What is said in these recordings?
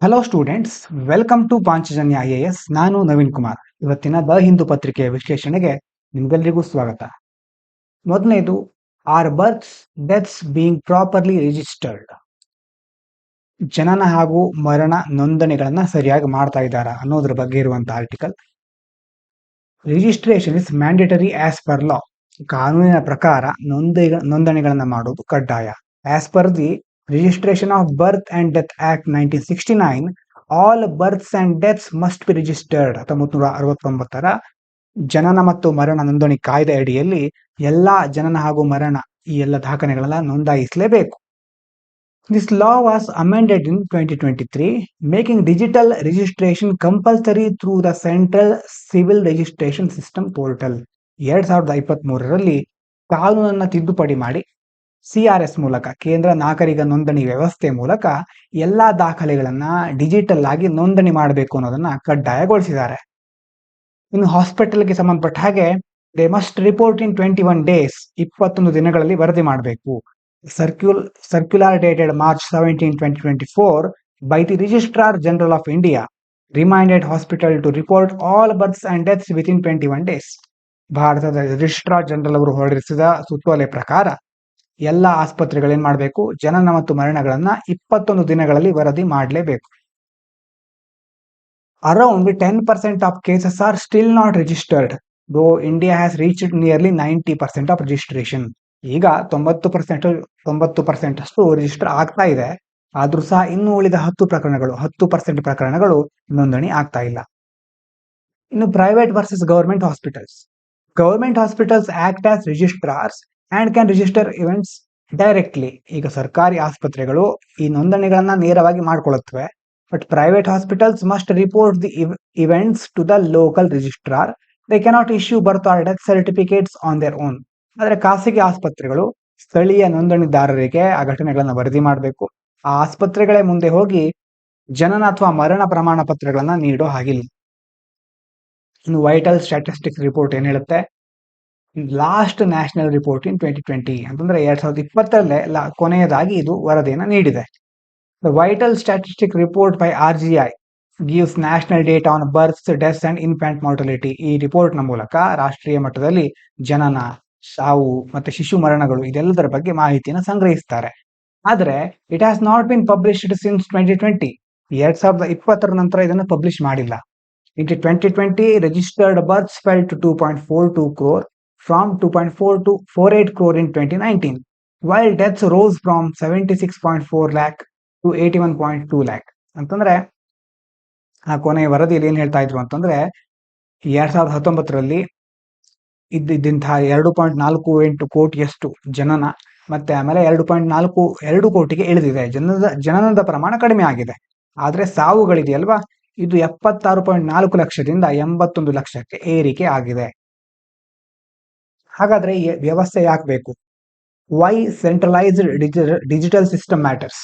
Hello students, welcome to Panchajanya IAS. ನಾನು ನವೀನ್ ಕುಮಾರ್. ಇವತ್ತಿನ the Hindu ಪತ್ರಿಕೆಯ ವಿಶ್ಲೇಷಣೆಗೆ ನಿಮ್ಗೆಲ್ರಿಗೂ ಸ್ವಾಗತ. ಮೊದಲನೇದು, are births deaths being properly registered. ಜನನ ಹಾಗೂ ಮರಣ ನೋಂದಣಿಗಳನ್ನ ಸರಿಯಾಗಿ ಮಾಡ್ತಾ ಇದ್ದಾರಾ ಅನ್ನೋದ್ರ ಬಗ್ಗೆ ಇರುವಂತಹ article. Registration is mandatory as per law. ಕಾನೂನಿನ ಪ್ರಕಾರ ನೋಂದಣಿಗಳನ್ನ ಮಾಡೋದು ಕಡ್ಡಾಯ. As per the Registration of Birth and Death Act 1969, all births and deaths must be registered. 1969ರ ಜನನ ಮತ್ತು ಮರಣ ನೋಂದಣಿ ಕಾಯ್ದೆ ಅಡಿಯಲ್ಲಿ ಎಲ್ಲಾ ಜನನ ಹಾಗೂ ಮರಣ ಈ ಎಲ್ಲ ದಾಖಲೆಗಳನ್ನ ನೋಂದಾಯಿಸಲೇಬೇಕು. This law was amended in 2023, making digital registration compulsory through the Central Civil Registration System portal. 2023ರಲ್ಲಿ ಕಾನೂನನ್ನ ತಿದ್ದುಪಡಿ ಮಾಡಿ CRS ಮೂಲಕ, ಕೇಂದ್ರ ನಾಗರಿಕ ನೋಂದಣಿ ವ್ಯವಸ್ಥೆ ಮೂಲಕ ಎಲ್ಲಾ ದಾಖಲೆಗಳನ್ನ ಡಿಜಿಟಲ್ ಆಗಿ ನೋಂದಣಿ ಮಾಡಬೇಕು ಅನ್ನೋದನ್ನ ಕಡ್ಡಾಯಗೊಳಿಸಿದ್ದಾರೆ. ಇನ್ನು ಹಾಸ್ಪಿಟಲ್ಗೆ ಸಂಬಂಧಪಟ್ಟ ಹಾಗೆ they must report in 21 days, 21 ದಿನಗಳಲ್ಲಿ ವರದಿ ಮಾಡಬೇಕು. Circular dated March 17, 2024 by the Registrar General of India reminded hospital to report all births and deaths within 21 days. ಭಾರತದ ರಿಜಿಸ್ಟ್ರಾರ್ ಜನರಲ್ ಅವರು ಹೊರಡಿಸಿದ ಸುತ್ತೋಲೆ ಪ್ರಕಾರ ಎಲ್ಲ ಆಸ್ಪತ್ರೆಗಳೇನ್ ಮಾಡಬೇಕು, ಜನನ ಮತ್ತು ಮರಣಗಳನ್ನ 21 ದಿನಗಳಲ್ಲಿ ವರದಿ ಮಾಡಲೇಬೇಕು. Around 10% of cases are still not registered, though India has reached nearly 90% of registration. ಈಗ 90% ಅಷ್ಟು ರಿಜಿಸ್ಟರ್ ಆಗ್ತಾ ಇದೆ. ಆದ್ರೂ ಸಹ ಇನ್ನು ಉಳಿದ 10% ಪ್ರಕರಣಗಳು ನೋಂದಣಿ ಆಗ್ತಾ ಇಲ್ಲ. ಇನ್ನು private versus government hospitals. Government hospitals act as registrars and can register events directly. ಈಗ ಸರ್ಕಾರಿ ಆಸ್ಪತ್ರೆಗಳು ಈ ನೋಂದಣಿಗಳನ್ನ ನೇರವಾಗಿ ಮಾಡ್ಕೊಳ್ಳುತ್ತವೆ. But private hospitals must report the events to the local registrar. They cannot issue birth or death certificates on their own. ಆದ್ರೆ ಖಾಸಗಿ ಆಸ್ಪತ್ರೆಗಳು ಸ್ಥಳೀಯ ನೋಂದಣಿದಾರರಿಗೆ ಆ ಘಟನೆಗಳನ್ನ ವರದಿ ಮಾಡಬೇಕು. ಆ ಆಸ್ಪತ್ರೆಗಳೇ ಮುಂದೆ ಹೋಗಿ ಜನನ ಅಥವಾ ಮರಣ ಪ್ರಮಾಣ ಪತ್ರಗಳನ್ನ ನೀಡೋ ಹಾಗಿಲ್ಲ. ಇನ್ನು ವೈಟಲ್ ಸ್ಟ್ಯಾಟಿಸ್ಟಿಕ್ಸ್ ರಿಪೋರ್ಟ್ ಏನ್ ಹೇಳುತ್ತೆ, ಲಾಸ್ಟ್ ನ್ಯಾಷನಲ್ ರಿಪೋರ್ಟ್ ಇನ್ 2020 ಅಂತಂದ್ರೆ 2020ರಲ್ಲೇ ಕೊನೆಯದಾಗಿ ಇದು ವರದಿಯನ್ನು ನೀಡಿದೆ. The vital statistic report by RGI gives national data on berths, deaths and infant mortality. ಈ ರಿಪೋರ್ಟ್ ನ ಮೂಲಕ ರಾಷ್ಟ್ರೀಯ ಮಟ್ಟದಲ್ಲಿ ಜನನ, ಸಾವು ಮತ್ತೆ ಶಿಶು ಮರಣಗಳು ಇದೆಲ್ಲದರ ಬಗ್ಗೆ ಮಾಹಿತಿಯನ್ನು ಸಂಗ್ರಹಿಸ್ತಾರೆ. ಆದ್ರೆ it has not been published since 2020. 2020ರ ನಂತರ ಇದನ್ನು ಪಬ್ಲಿಷ್ ಮಾಡಿಲ್ಲ. In 2020, registered births fell to 2.42 crore from 2.48 crore in 2019, while deaths rose from 76.4 lakh to 81.2 lakh. ಅಂತಂದ್ರೆ ಆ ಕೊನೆಯ ವರದಿಯಲ್ಲಿ ಏನ್ ಹೇಳ್ತಾ ಇದ್ರು ಅಂತಂದ್ರೆ 2019ರಲ್ಲಿ ಇದ್ದಂತಹ 2.48 ಕೋಟಿಯಷ್ಟು ಜನನ ಮತ್ತೆ ಆಮೇಲೆ 2.42 ಕೋಟಿಗೆ ಇಳಿದಿದೆ. ಜನನದ ಪ್ರಮಾಣ ಕಡಿಮೆ ಆಗಿದೆ. ಆದ್ರೆ ಸಾವುಗಳಿದೆಯಲ್ವಾ, ಇದು 76.4 ಲಕ್ಷದಿಂದ 81 ಲಕ್ಷಕ್ಕೆ ಏರಿಕೆ ಆಗಿದೆ. ಹಾಗಾದ್ರೆ ಈ ವ್ಯವಸ್ಥೆ ಯಾಕೆ ಬೇಕು? Why centralised digital system matters.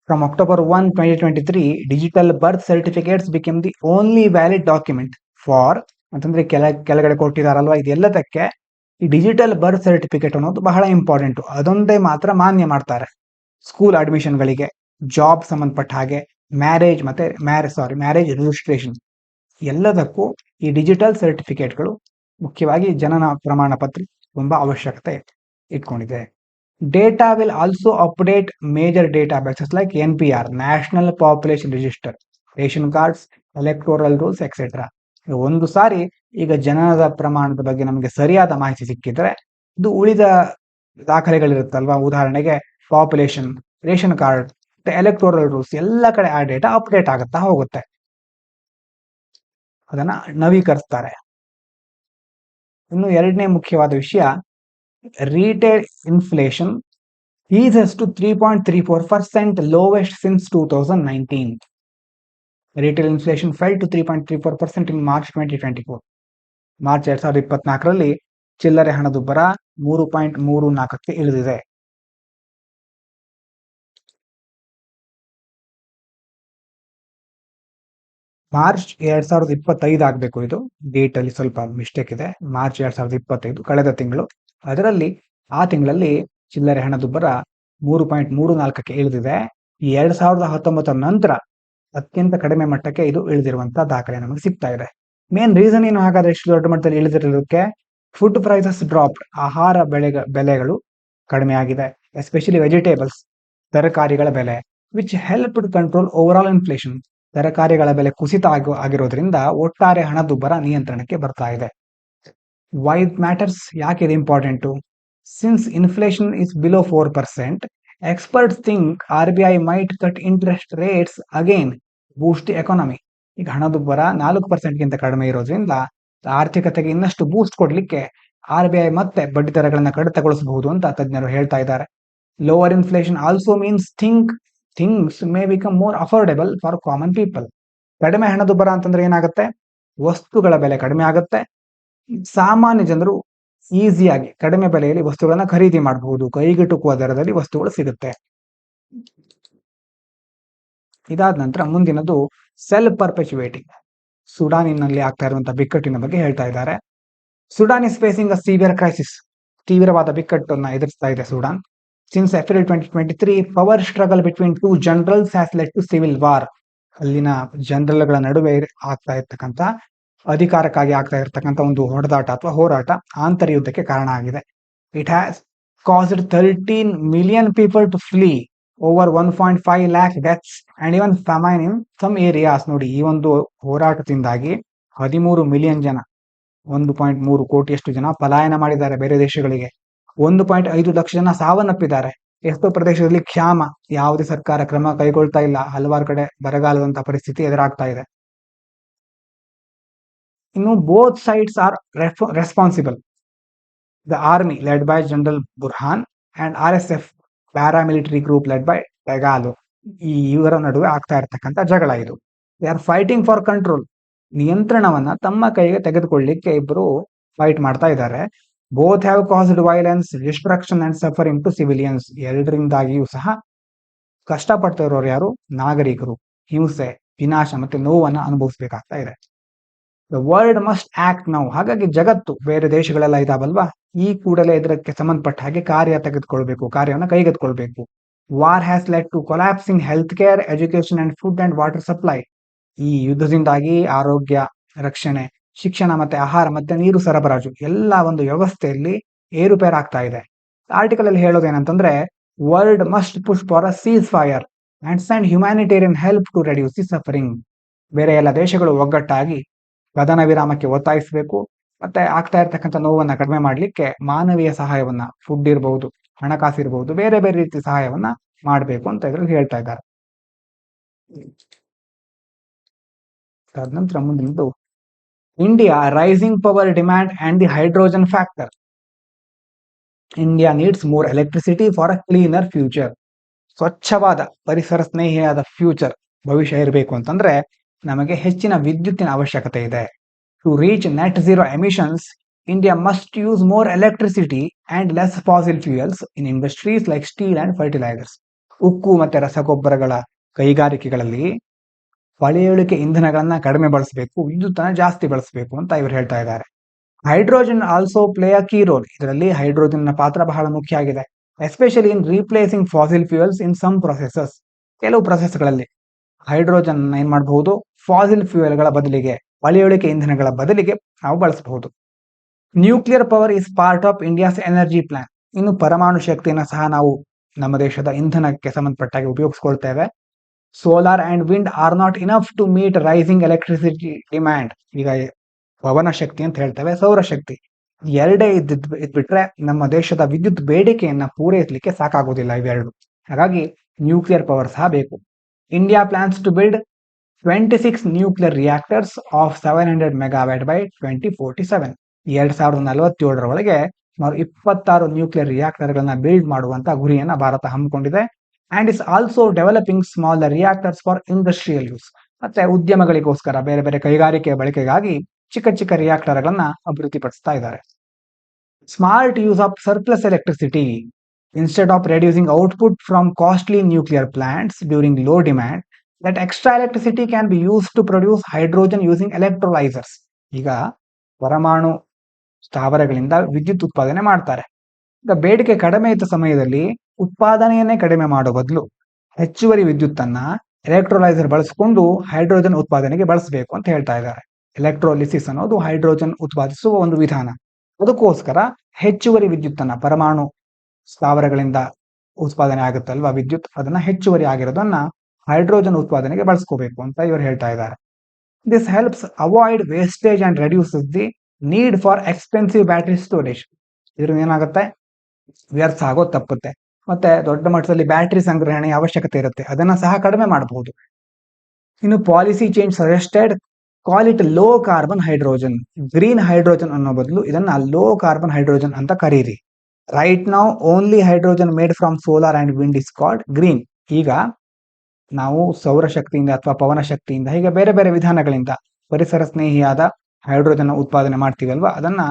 From October 1, 2023, digital birth certificates become the only valid document for ಅಂತಂದ್ರೆ ಕೆಳಗಡೆ ಕೊಟ್ಟಿದಾರಲ್ವಾ, ಇದೆಲ್ಲದಕ್ಕೆ ಈ ಡಿಜಿಟಲ್ ಬರ್ತ್ ಸರ್ಟಿಫಿಕೇಟ್ ಅನ್ನೋದು ಬಹಳ ಇಂಪಾರ್ಟೆಂಟ್. ಅದೊಂದೇ ಮಾತ್ರ ಮಾನ್ಯ ಮಾಡ್ತಾರೆ. ಸ್ಕೂಲ್ ಅಡ್ಮಿಷನ್ಗಳಿಗೆ, ಜಾಬ್ ಸಂಬಂಧಪಟ್ಟ ಹಾಗೆ, ಮ್ಯಾರೇಜ್ ರಿಜಿಸ್ಟ್ರೇಷನ್ ಎಲ್ಲದಕ್ಕೂ ಈ ಡಿಜಿಟಲ್ ಸರ್ಟಿಫಿಕೇಟ್ಗಳು, ಮುಖ್ಯವಾಗಿ ಜನನ ಪ್ರಮಾಣ ಪತ್ರ ತುಂಬಾ ಅವಶ್ಯಕತೆ ಇಟ್ಕೊಂಡಿದೆ. Data will also update major data bases like NPR, national population register, ration cards, electoral rolls etcetera. ಒಂದು ಸಾರಿ ಈಗ ಜನನದ ಪ್ರಮಾಣದ ಬಗ್ಗೆ ನಮಗೆ ಸರಿಯಾದ ಮಾಹಿತಿ ಸಿಕ್ಕಿದ್ರೆ ಇದು ಉಳಿದ ದಾಖಲೆಗಳಿರುತ್ತಲ್ವಾ, ಉದಾಹರಣೆಗೆ population, ration card, electoral rules ಎಲ್ಲ ಕಡೆ ಆ ಡೇಟಾ ಅಪ್ಡೇಟ್ ಆಗುತ್ತಾ ಹೋಗುತ್ತೆ, ಅದನ್ನ ನವೀಕರಿಸ್ತಾರೆ. ಇನ್ನು ಎರಡನೇ ಮುಖ್ಯವಾದ ವಿಷಯ, retail inflation eases to 3.34%, lowest since 2019. Retail inflation fell to 3.34% in March 2024. March 2024ರಲ್ಲಿ ಚಿಲ್ಲರೆ ಹಣದುಬ್ಬರ 3.34ಕ್ಕೆ ಇಳಿದಿದೆ. ಮಾರ್ಚ್ 2025 ಆಗಬೇಕು. ಇದು ಡೇಟ್ ಅಲ್ಲಿ ಸ್ವಲ್ಪ ಮಿಸ್ಟೇಕ್ ಇದೆ. ಮಾರ್ಚ್ 2025 ಕಳೆದ ತಿಂಗಳು. ಅದರಲ್ಲಿ ಆ ತಿಂಗಳಲ್ಲಿ ಚಿಲ್ಲರೆ ಹಣದುಬ್ಬರ 3.34ಕ್ಕೆ ಇಳಿದಿದೆ. 2019 ನಂತರ ಅತ್ಯಂತ ಕಡಿಮೆ ಮಟ್ಟಕ್ಕೆ ಇದು ಇಳಿದಿರುವಂತಹ ದಾಖಲೆ ನಮಗೆ ಸಿಗ್ತಾ ಇದೆ. ಮೇನ್ ರೀಸನ್ ಏನು ಹಾಗಾದ್ರೆ ಇಷ್ಟು ದೊಡ್ಡ ಮಟ್ಟದಲ್ಲಿ ಇಳಿದಿರೋದಕ್ಕೆ? ಫುಡ್ ಪ್ರೈಸಸ್ ಡ್ರಾಪ್, ಆಹಾರ ಬೆಲೆಗಳು ಕಡಿಮೆ ಆಗಿದೆ, ಎಸ್ಪೆಷಲಿ ವೆಜಿಟೇಬಲ್ಸ್, ತರಕಾರಿಗಳ ಬೆಲೆ, which help control over all inflation. ತರಕಾರಿಗಳ ಬೆಲೆ ಕುಸಿತ ಆಗಿರೋದ್ರಿಂದ ಒಟ್ಟಾರೆ ಹಣದುಬ್ಬರ ನಿಯಂತ್ರಣಕ್ಕೆ ಬರ್ತಾ ಇದೆ. ವೈ ಇಟ್ ಮ್ಯಾಟರ್ಸ್, ಯಾಕೆ ಇದು important? Since inflation is below 4%, experts think RBI might cut interest rates again, boost economy. ಈಗ ಹಣದುಬ್ಬರ 4%ಗಿಂತ ಕಡಿಮೆ ಇರೋದ್ರಿಂದ ಆರ್ಥಿಕತೆಗೆ ಇನ್ನಷ್ಟು ಬೂಸ್ಟ್ ಕೊಡ್ಲಿಕ್ಕೆ RBI ಮತ್ತೆ ಬಡ್ಡಿ ದರಗಳನ್ನ ಕಡಿತಗೊಳಿಸಬಹುದು ಅಂತ ತಜ್ಞರು ಹೇಳ್ತಾ ಇದ್ದಾರೆ. Lower inflation also means things may become more affordable for common people. ಕಡಿಮೆ ಹಣದುಬ್ಬರ ಅಂತಂದ್ರೆ ಏನಾಗುತ್ತೆ? ವಸ್ತುಗಳ ಬೆಲೆ ಕಡಿಮೆ ಆಗುತ್ತೆ, ಸಾಮಾನ್ಯ ಜನರು ಈಸಿಯಾಗಿ ಕಡಿಮೆ ಬೆಲೆಯಲ್ಲಿ ವಸ್ತುಗಳನ್ನ ಖರೀದಿ ಮಾಡಬಹುದು, ಕೈಗೆಟುಕುವ ದರದಲ್ಲಿ ವಸ್ತುಗಳು ಸಿಗುತ್ತೆ. ಇದಾದ ನಂತರ ಮುಂದಿನದು ಸೆಲ್ಫ್ ಪರ್ಪೆಚುವೇಟಿಂಗ್. ಸುಡಾನಿನಲ್ಲಿ ಆಗ್ತಾ ಇರುವಂತಹ ಬಿಕ್ಕಟ್ಟಿನ ಬಗ್ಗೆ ಹೇಳ್ತಾ ಇದ್ದಾರೆ. Sudan is facing a severe crisis. ತೀವ್ರವಾದ ಬಿಕ್ಕಟ್ಟನ್ನ ಎದುರಿಸ್ತಾ ಇದೆ Sudan. Since April 2023, power struggle between two generals has led to civil war. ಅಲ್ಲಿನ ಜನರಲ್ಗಳ ನಡುವೆ ಆಗ್ತಾ ಇರ್ತಕ್ಕಂಥ, ಅಧಿಕಾರಕ್ಕಾಗಿ ಆಗ್ತಾ ಇರ್ತಕ್ಕಂಥ ಒಂದು ಹೊಡೆದಾಟ ಅಥವಾ ಹೋರಾಟ ಆಂತರ್ಯುದ್ಧಕ್ಕೆ ಕಾರಣ ಆಗಿದೆ. It has caused 13 million people to flee, over 1.5 lakh deaths and even famine in some areas. ನೋಡಿ, ಈ ಒಂದು ಹೋರಾಟದಿಂದಾಗಿ 13 ಮಿಲಿಯನ್ ಜನ, 1.3 ಕೋಟಿಯಷ್ಟು ಜನ ಪಲಾಯನ ಮಾಡಿದ್ದಾರೆ ಬೇರೆ ದೇಶಗಳಿಗೆ. 1.5 ಲಕ್ಷ ಜನ ಸಾವನ್ನಪ್ಪಿದ್ದಾರೆ. ಎಷ್ಟೋ ಪ್ರದೇಶದಲ್ಲಿ ಕ್ಷಾಮ, ಯಾವುದೇ ಸರ್ಕಾರ ಕ್ರಮ ಕೈಗೊಳ್ತಾ ಇಲ್ಲ, ಹಲವಾರು ಕಡೆ ಬರಗಾಲದಂತ ಪರಿಸ್ಥಿತಿ ಎದುರಾಗ್ತಾ ಇದೆ. ಇನ್ನು both sides are responsible. The army led by general Burhan and RSF paramilitary group led by Dagalo. ಇವರ ನಡುವೆ ಆಗ್ತಾ ಇರ್ತಕ್ಕಂಥ ಜಗಳ ಇದು. They are fighting for control. ನಿಯಂತ್ರಣವನ್ನ ತಮ್ಮ ಕೈಗೆ ತೆಗೆದುಕೊಳ್ಳಿಕ್ಕೆ ಇಬ್ಬರು ಫೈಟ್ ಮಾಡ್ತಾ ಇದ್ದಾರೆ. Both have caused violence, destruction and suffering to civilians. ಎರಡರಿಂದಾಗಿಯೂ ಸಹ ಕಷ್ಟಪಡ್ತಾ ಇರೋರು ಯಾರು? ನಾಗರಿಕರು. ಹಿಂಸೆ, ವಿನಾಶ ಮತ್ತೆ ನೋವನ್ನ ಅನುಭವಿಸಬೇಕಾಗ್ತಾ ಇದೆ. The world must act now. ಹಾಗಾಗಿ ಜಗತ್ತು, ಬೇರೆ ದೇಶಗಳೆಲ್ಲ ಇದಾವಲ್ವಾ, ಈ ಕೂಡಲೇ ಇದಕ್ಕೆ ಸಂಬಂಧಪಟ್ಟ ಹಾಗೆ ಕಾರ್ಯವನ್ನು ಕೈಗೆತ್ತಿಕೊಳ್ಬೇಕು. War has led to collapse in health care, education and food and water supply. ಈ ಯುದ್ಧದಿಂದಾಗಿ ಆರೋಗ್ಯ, ರಕ್ಷಣೆ, ಶಿಕ್ಷಣ ಮತ್ತೆ ಆಹಾರ ಮತ್ತೆ ನೀರು ಸರಬರಾಜು ಎಲ್ಲ ಒಂದು ವ್ಯವಸ್ಥೆಯಲ್ಲಿ ಏರುಪೇರಾಗ್ತಾ ಇದೆ. ಆರ್ಟಿಕಲ್ ಅಲ್ಲಿ ಹೇಳೋದೇನಂತಂದ್ರೆ, world must push for a ceasefire and send humanitarian help to reduce the suffering. ಬೇರೆ ಎಲ್ಲ ದೇಶಗಳು ಒಗ್ಗಟ್ಟಾಗಿ ಕದನ ವಿರಾಮಕ್ಕೆ ಒತ್ತಾಯಿಸಬೇಕು, ಮತ್ತೆ ಆಗ್ತಾ ಇರ್ತಕ್ಕಂಥ ನೋವನ್ನ ಕಡಿಮೆ ಮಾಡ್ಲಿಕ್ಕೆ ಮಾನವೀಯ ಸಹಾಯವನ್ನ, ಫುಡ್ ಇರಬಹುದು, ಹಣಕಾಸು ಇರಬಹುದು, ಬೇರೆ ಬೇರೆ ರೀತಿ ಸಹಾಯವನ್ನ ಮಾಡಬೇಕು ಅಂತ ಇದ್ರಲ್ಲಿ ಹೇಳ್ತಾ ಇದ್ದಾರೆ. ಅದಾದ ನಂತರ ಮುಂದಿನದು India rising power demand and the hydrogen factor. India needs more electricity for a cleaner future. ಸ್ವಚ್ಛವಾದ, ಪರಿಸರ ಸ್ನೇಹಿಯಾದ ಫ್ಯೂಚರ್, ಭವಿಷ್ಯ ಇರಬೇಕು ಅಂತಂದ್ರೆ ನಮಗೆ ಹೆಚ್ಚಿನ ವಿದ್ಯುತ್ತಿನ ಅವಶ್ಯಕತೆ ಇದೆ. To reach net zero emissions, India must use more electricity and less fossil fuels in industries like steel and fertilisers. ಉಕ್ಕು ಮತ್ತೆ ರಸಗೊಬ್ಬರಗಳ ಕೈಗಾರಿಕೆಗಳಲ್ಲಿ ಪಳೆಯುಳಿಕೆ ಇಂಧನಗಳನ್ನ ಕಡಿಮೆ ಬಳಸಬೇಕು, ವಿದ್ಯುತ್ತನ್ನ ಜಾಸ್ತಿ ಬಳಸಬೇಕು ಅಂತ ಇವರು ಹೇಳ್ತಾ ಇದ್ದಾರೆ. Hydrogen also play a key role. ಇದರಲ್ಲಿ ಹೈಡ್ರೋಜನ್ ನ ಪಾತ್ರ ಬಹಳ ಮುಖ್ಯ ಆಗಿದೆ. Especially in replacing fossil fuels in some processes. ಕೆಲವು ಪ್ರೊಸೆಸ್ಗಳಲ್ಲಿ ಹೈಡ್ರೋಜನ್ ಏನ್ ಮಾಡಬಹುದು? ಫಾಸಿಲ್ ಫ್ಯೂಯಲ್ಗಳ ಬದಲಿಗೆ, ಪಳೆಯುಳಿಕೆ ಇಂಧನಗಳ ಬದಲಿಗೆ ನಾವು ಬಳಸಬಹುದು. Nuclear power is part of India's energy plan. ಇನ್ನು ಪರಮಾಣು ಶಕ್ತಿಯನ್ನು ಸಹ ನಾವು ನಮ್ಮ ದೇಶದ ಇಂಧನಕ್ಕೆ ಸಂಬಂಧಪಟ್ಟಾಗಿ ಉಪಯೋಗಿಸ್ಕೊಳ್ತೇವೆ. Solar and wind are not enough to meet rising electricity demand. ಈಗ ಪವನ ಶಕ್ತಿ ಅಂತ ಹೇಳ್ತೇವೆ, ಸೌರಶಕ್ತಿ, ಎರಡೇ ಇದ್ಬಿಟ್ರೆ ನಮ್ಮ ದೇಶದ ವಿದ್ಯುತ್ ಬೇಡಿಕೆಯನ್ನ ಪೂರೈಸಲಿಕ್ಕೆ ಸಾಕಾಗೋದಿಲ್ಲ ಇವೆರಡು. ಹಾಗಾಗಿ ನ್ಯೂಕ್ಲಿಯರ್ ಪವರ್ ಸಹ ಬೇಕು. India plans to build 26 nuclear reactors of 700 megawatt by 2047. 2047 ಒಳಗೆ 26 ನ್ಯೂಕ್ಲಿಯರ್ ರಿಯಾಕ್ಟರ್ಗಳನ್ನ ಬಿಲ್ಡ್ ಮಾಡುವಂತ ಗುರಿಯನ್ನ ಭಾರತ ಹಮ್ಮಿಕೊಂಡಿದೆ. And is also developing smaller reactors for industrial use. ಮತ್ತೆ ಉದ್ಯಮಗಳಿಗೋಸ್ಕರ, ಬೇರೆ ಬೇರೆ ಕೈಗಾರಿಕೆ ಬಳಕೆಗಾಗಿ ಚಿಕ್ಕ ಚಿಕ್ಕ ರಿಯಾಕ್ಟರ್ಗಳನ್ನ ಅಭಿವೃದ್ಧಿಪಡಿಸ್ತಾ ಇದ್ದಾರೆ. Smart use of surplus electricity. Instead of reducing output from costly nuclear plants during low demand, that extra electricity can be used to produce hydrogen using electrolyzers. ಈಗ ಪರಮಾಣು ಸ್ಥಾವರಗಳಿಂದ ವಿದ್ಯುತ್ ಉತ್ಪಾದನೆ ಮಾಡ್ತಾರೆ. ಈಗ ಬೇಡಿಕೆ ಕಡಿಮೆ ಇದ್ದ ಸಮಯದಲ್ಲಿ ಉತ್ಪಾದನೆಯನ್ನೇ ಕಡಿಮೆ ಮಾಡೋ ಬದಲು ಹೆಚ್ಚುವರಿ ವಿದ್ಯುತ್ತನ್ನ ಎಲೆಕ್ಟ್ರೋಲೈಸರ್ ಬಳಸಿಕೊಂಡು ಹೈಡ್ರೋಜನ್ ಉತ್ಪಾದನೆಗೆ ಬಳಸಬೇಕು ಅಂತ ಹೇಳ್ತಾ ಇದ್ದಾರೆ. ಎಲೆಕ್ಟ್ರೋಲಿಸಿಸ್ ಅನ್ನೋದು ಹೈಡ್ರೋಜನ್ ಉತ್ಪಾದಿಸುವ ಒಂದು ವಿಧಾನ. ಅದಕ್ಕೋಸ್ಕರ ಹೆಚ್ಚುವರಿ ವಿದ್ಯುತ್ತನ್ನ ಪರಮಾಣು ಸ್ಥಾವರಗಳಿಂದ ಉತ್ಪಾದನೆ ಆಗುತ್ತಲ್ವಾ ವಿದ್ಯುತ್, ಅದನ್ನ ಹೆಚ್ಚುವರಿ ಆಗಿರೋದನ್ನ ಹೈಡ್ರೋಜನ್ ಉತ್ಪಾದನೆಗೆ ಬಳಸ್ಕೋಬೇಕು ಅಂತ ಇವರು ಹೇಳ್ತಾ ಇದ್ದಾರೆ. This helps avoid wastage and reduces the need for expensive battery storage. ಇದರಿಂದ ಏನಾಗುತ್ತೆ, ವ್ಯರ್ಥ ಆಗೋದು ತಪ್ಪುತ್ತೆ, ಮತ್ತೆ ದೊಡ್ಡ ಮಟ್ಟದಲ್ಲಿ ಬ್ಯಾಟರಿ ಸಂಗ್ರಹಣೆಯ ಅವಶ್ಯಕತೆ ಇರುತ್ತೆ, ಅದನ್ನ ಸಹ ಕಡಿಮೆ ಮಾಡಬಹುದು. ಇನ್ನು policy change suggested call it low carbon hydrogen. Green hydrogen ಅನ್ನೋ ಬದಲು ಇದನ್ನ ಲೋ ಕಾರ್ಬನ್ ಹೈಡ್ರೋಜನ್ ಅಂತ ಕರೀರಿ. Right now only hydrogen made from solar and wind is called green. ಈಗ ನಾವು ಸೌರಶಕ್ತಿಯಿಂದ ಅಥವಾ ಪವನ ಶಕ್ತಿಯಿಂದ ಹೀಗೆ ಬೇರೆ ಬೇರೆ ವಿಧಾನಗಳಿಂದ ಪರಿಸರ ಸ್ನೇಹಿಯಾದ ಹೈಡ್ರೋಜನ್ ಉತ್ಪಾದನೆ ಮಾಡ್ತೀವಲ್ವಾ, ಅದನ್ನ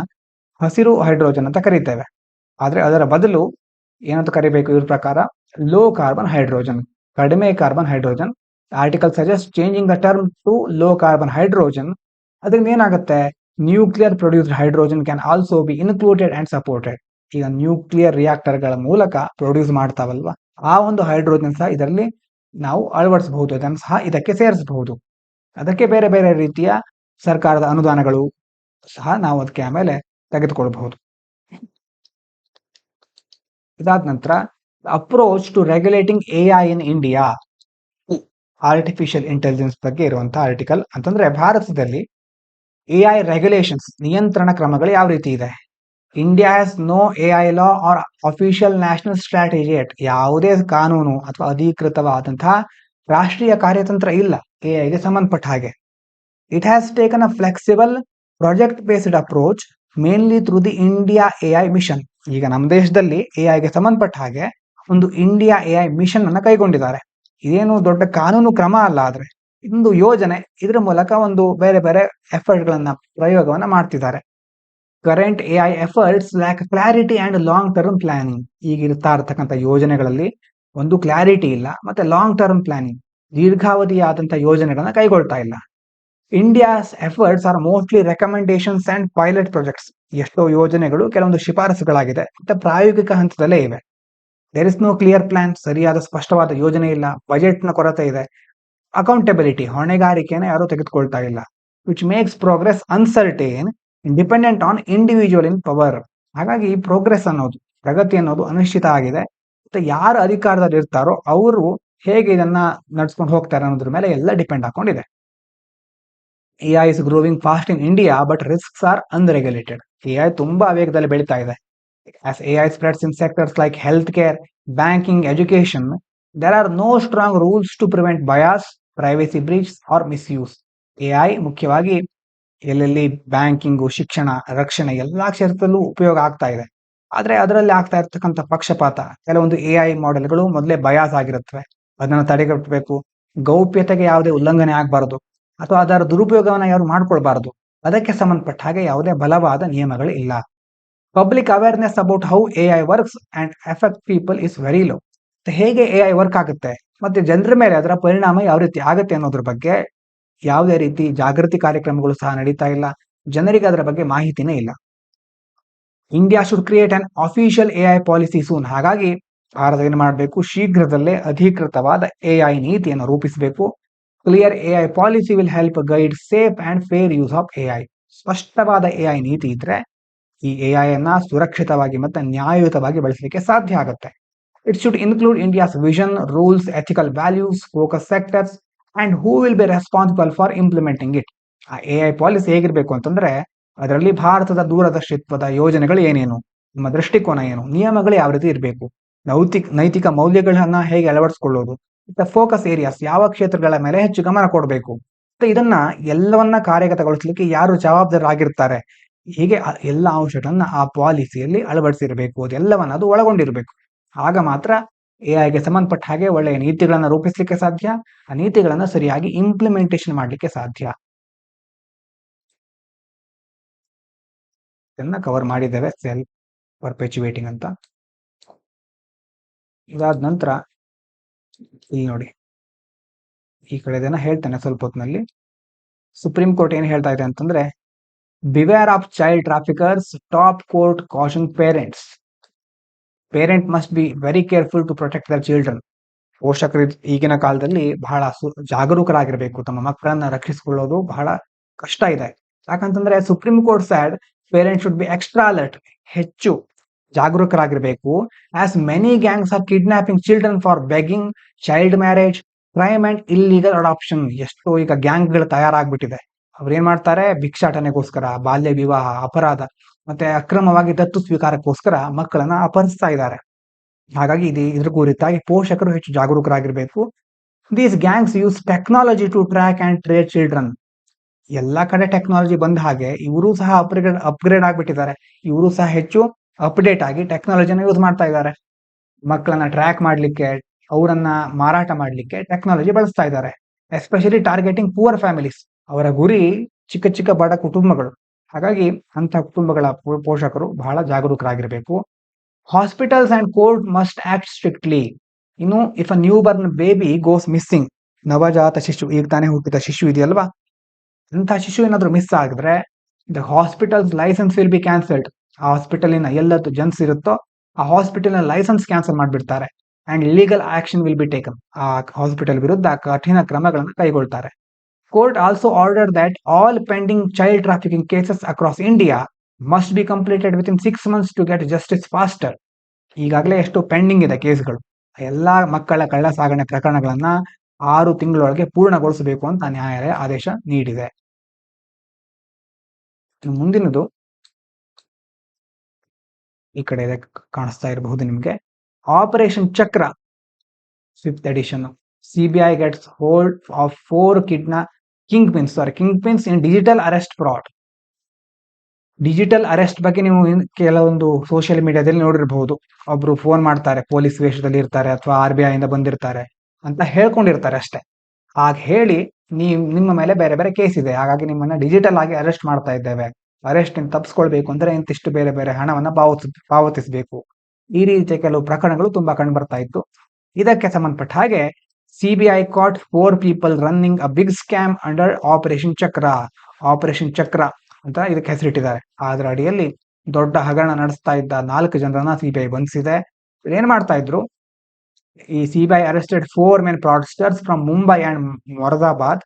ಹಸಿರು ಹೈಡ್ರೋಜನ್ ಅಂತ ಕರೀತೇವೆ. ಆದ್ರೆ ಅದರ ಬದಲು ಏನಂತ ಕರಿಬೇಕು ಇವ್ರ ಪ್ರಕಾರ, ಲೋ ಕಾರ್ಬನ್ ಹೈಡ್ರೋಜನ್, ಕಡಿಮೆ carbon hydrogen. Article suggest changing the term to low carbon hydrogen. ಅದರಿಂದ ಏನಾಗುತ್ತೆ, nuclear produced hydrogen can also be included and supported. ಈಗ ನ್ಯೂಕ್ಲಿಯರ್ ರಿಯಾಕ್ಟರ್ಗಳ ಮೂಲಕ ಪ್ರೊಡ್ಯೂಸ್ ಮಾಡ್ತಾವಲ್ವಾ, ಆ ಒಂದು ಹೈಡ್ರೋಜನ್ ಸಹ ಇದರಲ್ಲಿ ನಾವು ಅಳವಡಿಸಬಹುದು, ಅದನ್ನು ಸಹ ಇದಕ್ಕೆ ಸೇರಿಸಬಹುದು. ಅದಕ್ಕೆ ಬೇರೆ ಬೇರೆ ರೀತಿಯ ಸರ್ಕಾರದ ಅನುದಾನಗಳು ಸಹ ನಾವು ಅದಕ್ಕೆ ಆಮೇಲೆ ತೆಗೆದುಕೊಳ್ಬಹುದು. ಇದಾದ ನಂತರ approach to regulating AI in India, artificial intelligence ಬಗ್ಗೆ ಇರುವಂತಹ ಆರ್ಟಿಕಲ್. ಅಂತಂದ್ರೆ ಭಾರತದಲ್ಲಿ ಎಐ ರೆಗ್ಯುಲೇಷನ್ಸ್, ನಿಯಂತ್ರಣ ಕ್ರಮಗಳು ಯಾವ ರೀತಿ ಇದೆ. India has no AI law or official national strategy yet. ಯಾವುದೇ ಕಾನೂನು ಅಥವಾ ಅಧಿಕೃತವಾದಂತಹ ರಾಷ್ಟ್ರೀಯ ಕಾರ್ಯತಂತ್ರ ಇಲ್ಲ ಎಐಗೆ ಸಂಬಂಧಪಟ್ಟ ಹಾಗೆ. It has taken a flexible project based approach mainly through the India AI mission. ಈಗ ನಮ್ಮ ದೇಶದಲ್ಲಿ ಎಐಗೆ ಸಂಬಂಧಪಟ್ಟ ಹಾಗೆ ಒಂದು ಇಂಡಿಯಾ ಎಐ ಮಿಷನ್ ಅನ್ನ ಕೈಗೊಂಡಿದ್ದಾರೆ. ಇದೇನು ದೊಡ್ಡ ಕಾನೂನು ಕ್ರಮ ಅಲ್ಲ, ಆದ್ರೆ ಇದೊಂದು ಯೋಜನೆ. ಇದರ ಮೂಲಕ ಒಂದು ಬೇರೆ ಬೇರೆ ಎಫರ್ಟ್ ಗಳನ್ನ ಪ್ರಯೋಗವನ್ನ ಮಾಡ್ತಿದ್ದಾರೆ. Current AI efforts lac clarity and long term planning. ಈಗ ಇರ್ತಾ ಇರತಕ್ಕಂಥ ಯೋಜನೆಗಳಲ್ಲಿ ಒಂದು ಕ್ಲಾರಿಟಿ ಇಲ್ಲ, ಮತ್ತೆ ಲಾಂಗ್ ಟರ್ಮ್ ಪ್ಲಾನಿಂಗ್, ದೀರ್ಘಾವಧಿಯಾದಂತಹ ಯೋಜನೆಗಳನ್ನ ಕೈಗೊಳ್ತಾ ಇಲ್ಲ. India's efforts are mostly recommendations and pilot projects. ಎಷ್ಟೋ ಯೋಜನೆಗಳು ಕೆಲವೊಂದು ಶಿಫಾರಸುಗಳಾಗಿದೆ, ಮತ್ತೆ ಪ್ರಾಯೋಗಿಕ ಹಂತದಲ್ಲೇ ಇವೆ. There is no clear plan, ಸರಿಯಾದ ಸ್ಪಷ್ಟವಾದ ಯೋಜನೆ ಇಲ್ಲ, ಬಜೆಟ್ ನ ಕೊರತೆ ಇದೆ. ಅಕೌಂಟಬಿಲಿಟಿ, ಹೊಣೆಗಾರಿಕೆನ ಯಾರು ತೆಗೆದುಕೊಳ್ತಾ ಇಲ್ಲ. Which makes progress uncertain, dependent on individual in power. ಹಾಗಾಗಿ ಪ್ರೋಗ್ರೆಸ್ ಅನ್ನೋದು, ಪ್ರಗತಿ ಅನ್ನೋದು ಅನಿಶ್ಚಿತ ಆಗಿದೆ. ಮತ್ತೆ ಯಾರು ಅಧಿಕಾರದಲ್ಲಿ ಇರ್ತಾರೋ ಅವರು ಹೇಗೆ ಇದನ್ನ ನಡ್ಸ್ಕೊಂಡು ಹೋಗ್ತಾರೆ ಅನ್ನೋದ್ರ ಮೇಲೆ ಎಲ್ಲ ಡಿಪೆಂಡ್ ಹಾಕೊಂಡಿದೆ. AI is growing fast in India but risks are unregulated. AI ತುಂಬಾ ವೇಗದಲ್ಲಿ ಬೆಳೀತಾ ಇದೆ. As AI spreads in sectors like healthcare, banking, education, there are no strong rules to prevent bias, privacy breach or misuse. AI ಮುಖ್ಯವಾಗಿ ಎಲ್ಲೆಲ್ಲಿ banking, ಶಿಕ್ಷಣ, ರಕ್ಷಣೆ ಎಲ್ಲಾ ಕ್ಷೇತ್ರದಲ್ಲೂ ಉಪಯೋಗ ಆಗ್ತಾ ಇದೆ. ಆದ್ರೆ ಅದರಲ್ಲಿ ಆಗ್ತಾ ಇರ್ತಕ್ಕಂಥ ಪಕ್ಷಪಾತ, ಕೆಲವೊಂದು ಎಐ ಮಾಡೆಲ್ಗಳು ಮೊದಲೇ ಬಯಾಸ್ ಆಗಿರುತ್ತವೆ, ಅದನ್ನ ತಡೆಗಟ್ಟಬೇಕು. ಗೌಪ್ಯತೆಗೆ ಯಾವುದೇ ಉಲ್ಲಂಘನೆ ಆಗಬಾರದು, ಅಥವಾ ಅದರ ದುರುಪಯೋಗವನ್ನ ಯಾರು ಮಾಡ್ಕೊಳ್ಬಾರದು. ಅದಕ್ಕೆ ಸಂಬಂಧಪಟ್ಟ ಹಾಗೆ ಯಾವುದೇ ಬಲವಾದ ನಿಯಮಗಳು ಇಲ್ಲ. Public awareness about how AI works and effect people is very low. ಹೇಗೆ ಎಐ ವರ್ಕ್ ಆಗುತ್ತೆ ಮತ್ತೆ ಜನರ ಮೇಲೆ ಅದರ ಪರಿಣಾಮ ಯಾವ ರೀತಿ ಆಗುತ್ತೆ ಅನ್ನೋದ್ರ ಬಗ್ಗೆ ಯಾವುದೇ ರೀತಿ ಜಾಗೃತಿ ಕಾರ್ಯಕ್ರಮಗಳು ಸಹ ನಡೀತಾ ಇಲ್ಲ. ಜನರಿಗೆ ಅದರ ಬಗ್ಗೆ ಮಾಹಿತಿನೇ ಇಲ್ಲ. India should create an official AI policy soon. ಹಾಗಾಗಿ ಭಾರತ ಏನು ಮಾಡಬೇಕು, ಶೀಘ್ರದಲ್ಲೇ ಅಧಿಕೃತವಾದ ಎಐ ನೀತಿಯನ್ನು ರೂಪಿಸಬೇಕು. Clear AI policy will help guide safe and fair use of AI. ಸ್ಪಷ್ಟವಾದ ಎಐ ನೀತಿ ಇದ್ರೆ ಈ ಎಐ ಅನ್ನ ಸುರಕ್ಷಿತವಾಗಿ ಮತ್ತೆ ನ್ಯಾಯಯುತವಾಗಿ ಬಳಸಲಿಕ್ಕೆ ಸಾಧ್ಯ ಆಗುತ್ತೆ. It should include India's vision, rules, ethical values, focus sectors and who will be responsible for implementing it. ಆ ಎಐ ಪಾಲಿಸಿ ಹೇಗಿರ್ಬೇಕು ಅಂತಂದ್ರೆ ಅದರಲ್ಲಿ ಭಾರತದ ದೂರದರ್ಶಿತ್ವದ ಯೋಜನೆಗಳು ಏನೇನು, ನಿಮ್ಮ ದೃಷ್ಟಿಕೋನ ಏನು, ನಿಯಮಗಳು ಯಾವ ರೀತಿ ಇರಬೇಕು, ನೈತಿಕ ಮೌಲ್ಯಗಳನ್ನ ಹೇಗೆ ಅಳವಡಿಸಿಕೊಳ್ಳೋದು, ಮತ್ತೆ ಫೋಕಸ್ ಏರಿಯಾಸ್, ಯಾವ ಕ್ಷೇತ್ರಗಳ ಮೇಲೆ ಹೆಚ್ಚು ಗಮನ ಕೊಡಬೇಕು, ಇದನ್ನ ಎಲ್ಲವನ್ನ ಕಾರ್ಯಗತಗೊಳಿಸಲಿಕ್ಕೆ ಯಾರು ಜವಾಬ್ದಾರರಾಗಿರ್ತಾರೆ, ಹೀಗೆ ಎಲ್ಲ ಅಂಶಗಳನ್ನ ಆ ಪಾಲಿಸಿಯಲ್ಲಿ ಅಳವಡಿಸಿರಬೇಕು. ಅದೆಲ್ಲವನ್ನ ಅದು ಒಳಗೊಂಡಿರಬೇಕು. ಆಗ ಮಾತ್ರ ಎಐಗೆ ಸಂಬಂಧಪಟ್ಟ ಹಾಗೆ ಒಳ್ಳೆಯ ನೀತಿಗಳನ್ನ ರೂಪಿಸಲಿಕ್ಕೆ ಸಾಧ್ಯ, ಆ ನೀತಿಗಳನ್ನ ಸರಿಯಾಗಿ ಇಂಪ್ಲಿಮೆಂಟೇಷನ್ ಮಾಡಲಿಕ್ಕೆ ಸಾಧ್ಯ. ಇದನ್ನ ಕವರ್ ಮಾಡಿದ್ದೇವೆ, ಸೆಲ್ಫ್ ಪರ್ಪೆಚುವೇಟಿಂಗ್ ಅಂತ. ಇದಾದ ನಂತರ ಇಲ್ಲಿ ನೋಡಿ, ಈ ಕಡೆದನ್ನ ಹೇಳ್ತೇನೆ ಸ್ವಲ್ಪ ಹೊತ್ತಿನಲ್ಲಿ. ಸುಪ್ರೀಂ ಕೋರ್ಟ್ ಏನ್ ಹೇಳ್ತಾ ಇದೆ ಅಂತಂದ್ರೆ, beware of child ಟ್ರಾಫಿಕರ್ಸ್, top court caution parents. Parent must be very careful to protect their children. ಪೋಷಕರು ಈಗಿನ ಕಾಲದಲ್ಲಿ ಬಹಳ ಜಾಗರೂಕರಾಗಿರ್ಬೇಕು. ತಮ್ಮ ಮಕ್ಕಳನ್ನ ರಕ್ಷಿಸಿಕೊಳ್ಳೋದು ಬಹಳ ಕಷ್ಟ ಇದೆ. ಯಾಕಂತಂದ್ರೆ Supreme Court said parents should be extra alert, ಹೆಚ್ಚು ಜಾಗರೂಕರಾಗಿರ್ಬೇಕು. As many gangs are kidnapping children for begging, child marriage, crime and illegal adoption. ಎಷ್ಟು ಈಗ ಗ್ಯಾಂಗ್ಗಳು ತಯಾರಾಗ್ಬಿಟ್ಟಿದೆ. ಅವ್ರು ಏನ್ ಮಾಡ್ತಾರೆ, ಭಿಕ್ಷಾಟನೆಗೋಸ್ಕರ, ಬಾಲ್ಯ ವಿವಾಹ, ಅಪರಾಧ ಮತ್ತೆ ಅಕ್ರಮವಾಗಿ ದತ್ತು ಸ್ವೀಕಾರಕ್ಕೋಸ್ಕರ ಮಕ್ಕಳನ್ನ ಅಪಹರಿಸ್ತಾ ಇದ್ದಾರೆ. ಹಾಗಾಗಿ ಇದ್ರ ಕುರಿತಾಗಿ ಪೋಷಕರು ಹೆಚ್ಚು ಜಾಗರೂಕರಾಗಿರ್ಬೇಕು. These gangs use technology to track and trace children. ಎಲ್ಲಾ ಕಡೆ ಟೆಕ್ನಾಲಜಿ ಬಂದ ಹಾಗೆ ಇವರು ಸಹ ಅಪ್ಗ್ರೇಡ್ ಆಗ್ಬಿಟ್ಟಿದ್ದಾರೆ. ಇವರು ಸಹ ಹೆಚ್ಚು ಅಪ್ಡೇಟ್ ಆಗಿ ಟೆಕ್ನಾಲಜಿನ ಯೂಸ್ ಮಾಡ್ತಾ ಇದ್ದಾರೆ. ಮಕ್ಕಳನ್ನ ಟ್ರ್ಯಾಕ್ ಮಾಡ್ಲಿಕ್ಕೆ, ಅವರನ್ನ ಮಾರಾಟ ಮಾಡ್ಲಿಕ್ಕೆ ಟೆಕ್ನಾಲಜಿ ಬಳಸ್ತಾ ಇದ್ದಾರೆ. Especially targeting poor families. ಅವರ ಗುರಿ ಚಿಕ್ಕ ಚಿಕ್ಕ ಬಡ ಕುಟುಂಬಗಳು. ಹಾಗಾಗಿ ಅಂತ ಕುಟುಂಬಗಳ ಪೋಷಕರು ಬಹಳ ಜಾಗರೂಕರಾಗಿರ್ಬೇಕು. Hospitals and court must act strictly. ಇನ್ನು if a newborn baby goes missing, ನವಜಾತ ಶಿಶು, ಈಗ ತಾನೇ ಹುಟ್ಟಿದ ಶಿಶು ಇದೆಯಲ್ವಾ, ಅಂತ ಶಿಶು ಏನಾದ್ರು ಮಿಸ್ ಆಗಿದ್ರೆ the hospital's licence will be cancelled. ಆ ಹಾಸ್ಪಿಟಲಿನ ಎಲ್ಲದ್ದು ಜನ್ಸ್ ಇರುತ್ತೋ ಆ ಹಾಸ್ಪಿಟಲ್ನ ಲೈಸೆನ್ಸ್ ಕ್ಯಾನ್ಸಲ್ ಮಾಡಿಬಿಡ್ತಾರೆ. And legal action will be taken. ಆ ಹಾಸ್ಪಿಟಲ್ ವಿರುದ್ಧ ಕಠಿಣ ಕ್ರಮಗಳನ್ನು ಕೈಗೊಳ್ತಾರೆ. Court also order that all pending child trafficking cases across India must be completed within 6 months to get justice faster. ಈಗಾಗಲೇ ಎಷ್ಟು ಪೆಂಡಿಂಗ್ ಇದೆ ಕೇಸ್ಗಳು, ಎಲ್ಲಾ ಮಕ್ಕಳ ಕಳ್ಳ ಸಾಗಣೆ ಪ್ರಕರಣಗಳನ್ನ 6 ತಿಂಗಳೊಳಗೆ ಪೂರ್ಣಗೊಳಿಸಬೇಕು ಅಂತ ನ್ಯಾಯಾಲಯ ಆದೇಶ ನೀಡಿದೆ. ಮುಂದಿನದು ಈ ಕಡೆ ಕಾಣಿಸ್ತಾ ಇರಬಹುದು ನಿಮ್ಗೆ, ಆಪರೇಷನ್ ಚಕ್ರ 5th edition. CBI gets hold of 4 kingpins in digital arrest fraud. Digital arrest ಬಗ್ಗೆ ನೀವು ಕೆಲವೊಂದು ಸೋಷಿಯಲ್ ಮೀಡಿಯಾದಲ್ಲಿ ನೋಡಿರಬಹುದು. ಒಬ್ರು ಫೋನ್ ಮಾಡ್ತಾರೆ, ಪೊಲೀಸ್ ವೇಷದಲ್ಲಿ ಇರ್ತಾರೆ ಅಥವಾ RBI ಇಂದ ಬಂದಿರ್ತಾರೆ ಅಂತ ಹೇಳ್ಕೊಂಡಿರ್ತಾರೆ ಅಷ್ಟೇ. ಹಾಗ ಹೇಳಿ ನಿಮ್ಮ ಮೇಲೆ ಬೇರೆ ಬೇರೆ ಕೇಸ್ ಇದೆ, ಹಾಗಾಗಿ ನಿಮ್ಮನ್ನ ಡಿಜಿಟಲ್ ಆಗಿ ಅರೆಸ್ಟ್ ಮಾಡ್ತಾ ಇದ್ದೇವೆ, ಅರೆಸ್ಟ್ ತಪ್ಪಿಸ್ಕೊಳ್ಬೇಕು ಅಂದ್ರೆ ಇಂತಿಷ್ಟು ಬೇರೆ ಬೇರೆ ಹಣವನ್ನ ಪಾವತಿಸಬೇಕು. ಈ ರೀತಿಯ ಕೆಲವು ಪ್ರಕರಣಗಳು ತುಂಬಾ ಕಂಡು ಬರ್ತಾ ಇತ್ತು. ಇದಕ್ಕೆ ಸಂಬಂಧಪಟ್ಟ ಹಾಗೆ CBI caught 4 people running a big scam under operation ಚಕ್ರ. ಆಪರೇಷನ್ ಚಕ್ರ ಅಂತ ಇದಕ್ಕೆ ಹೆಸರಿಟ್ಟಿದ್ದಾರೆ. ಅದರ ಅಡಿಯಲ್ಲಿ ದೊಡ್ಡ ಹಗರಣ ನಡೆಸ್ತಾ ಇದ್ದ 4 ಜನರನ್ನ CBI ಬಂಧಿಸಿದೆ. ಏನ್ ಮಾಡ್ತಾ ಇದ್ರು, ಈ CBI arrested 4 men fraudsters from Mumbai and Moradabad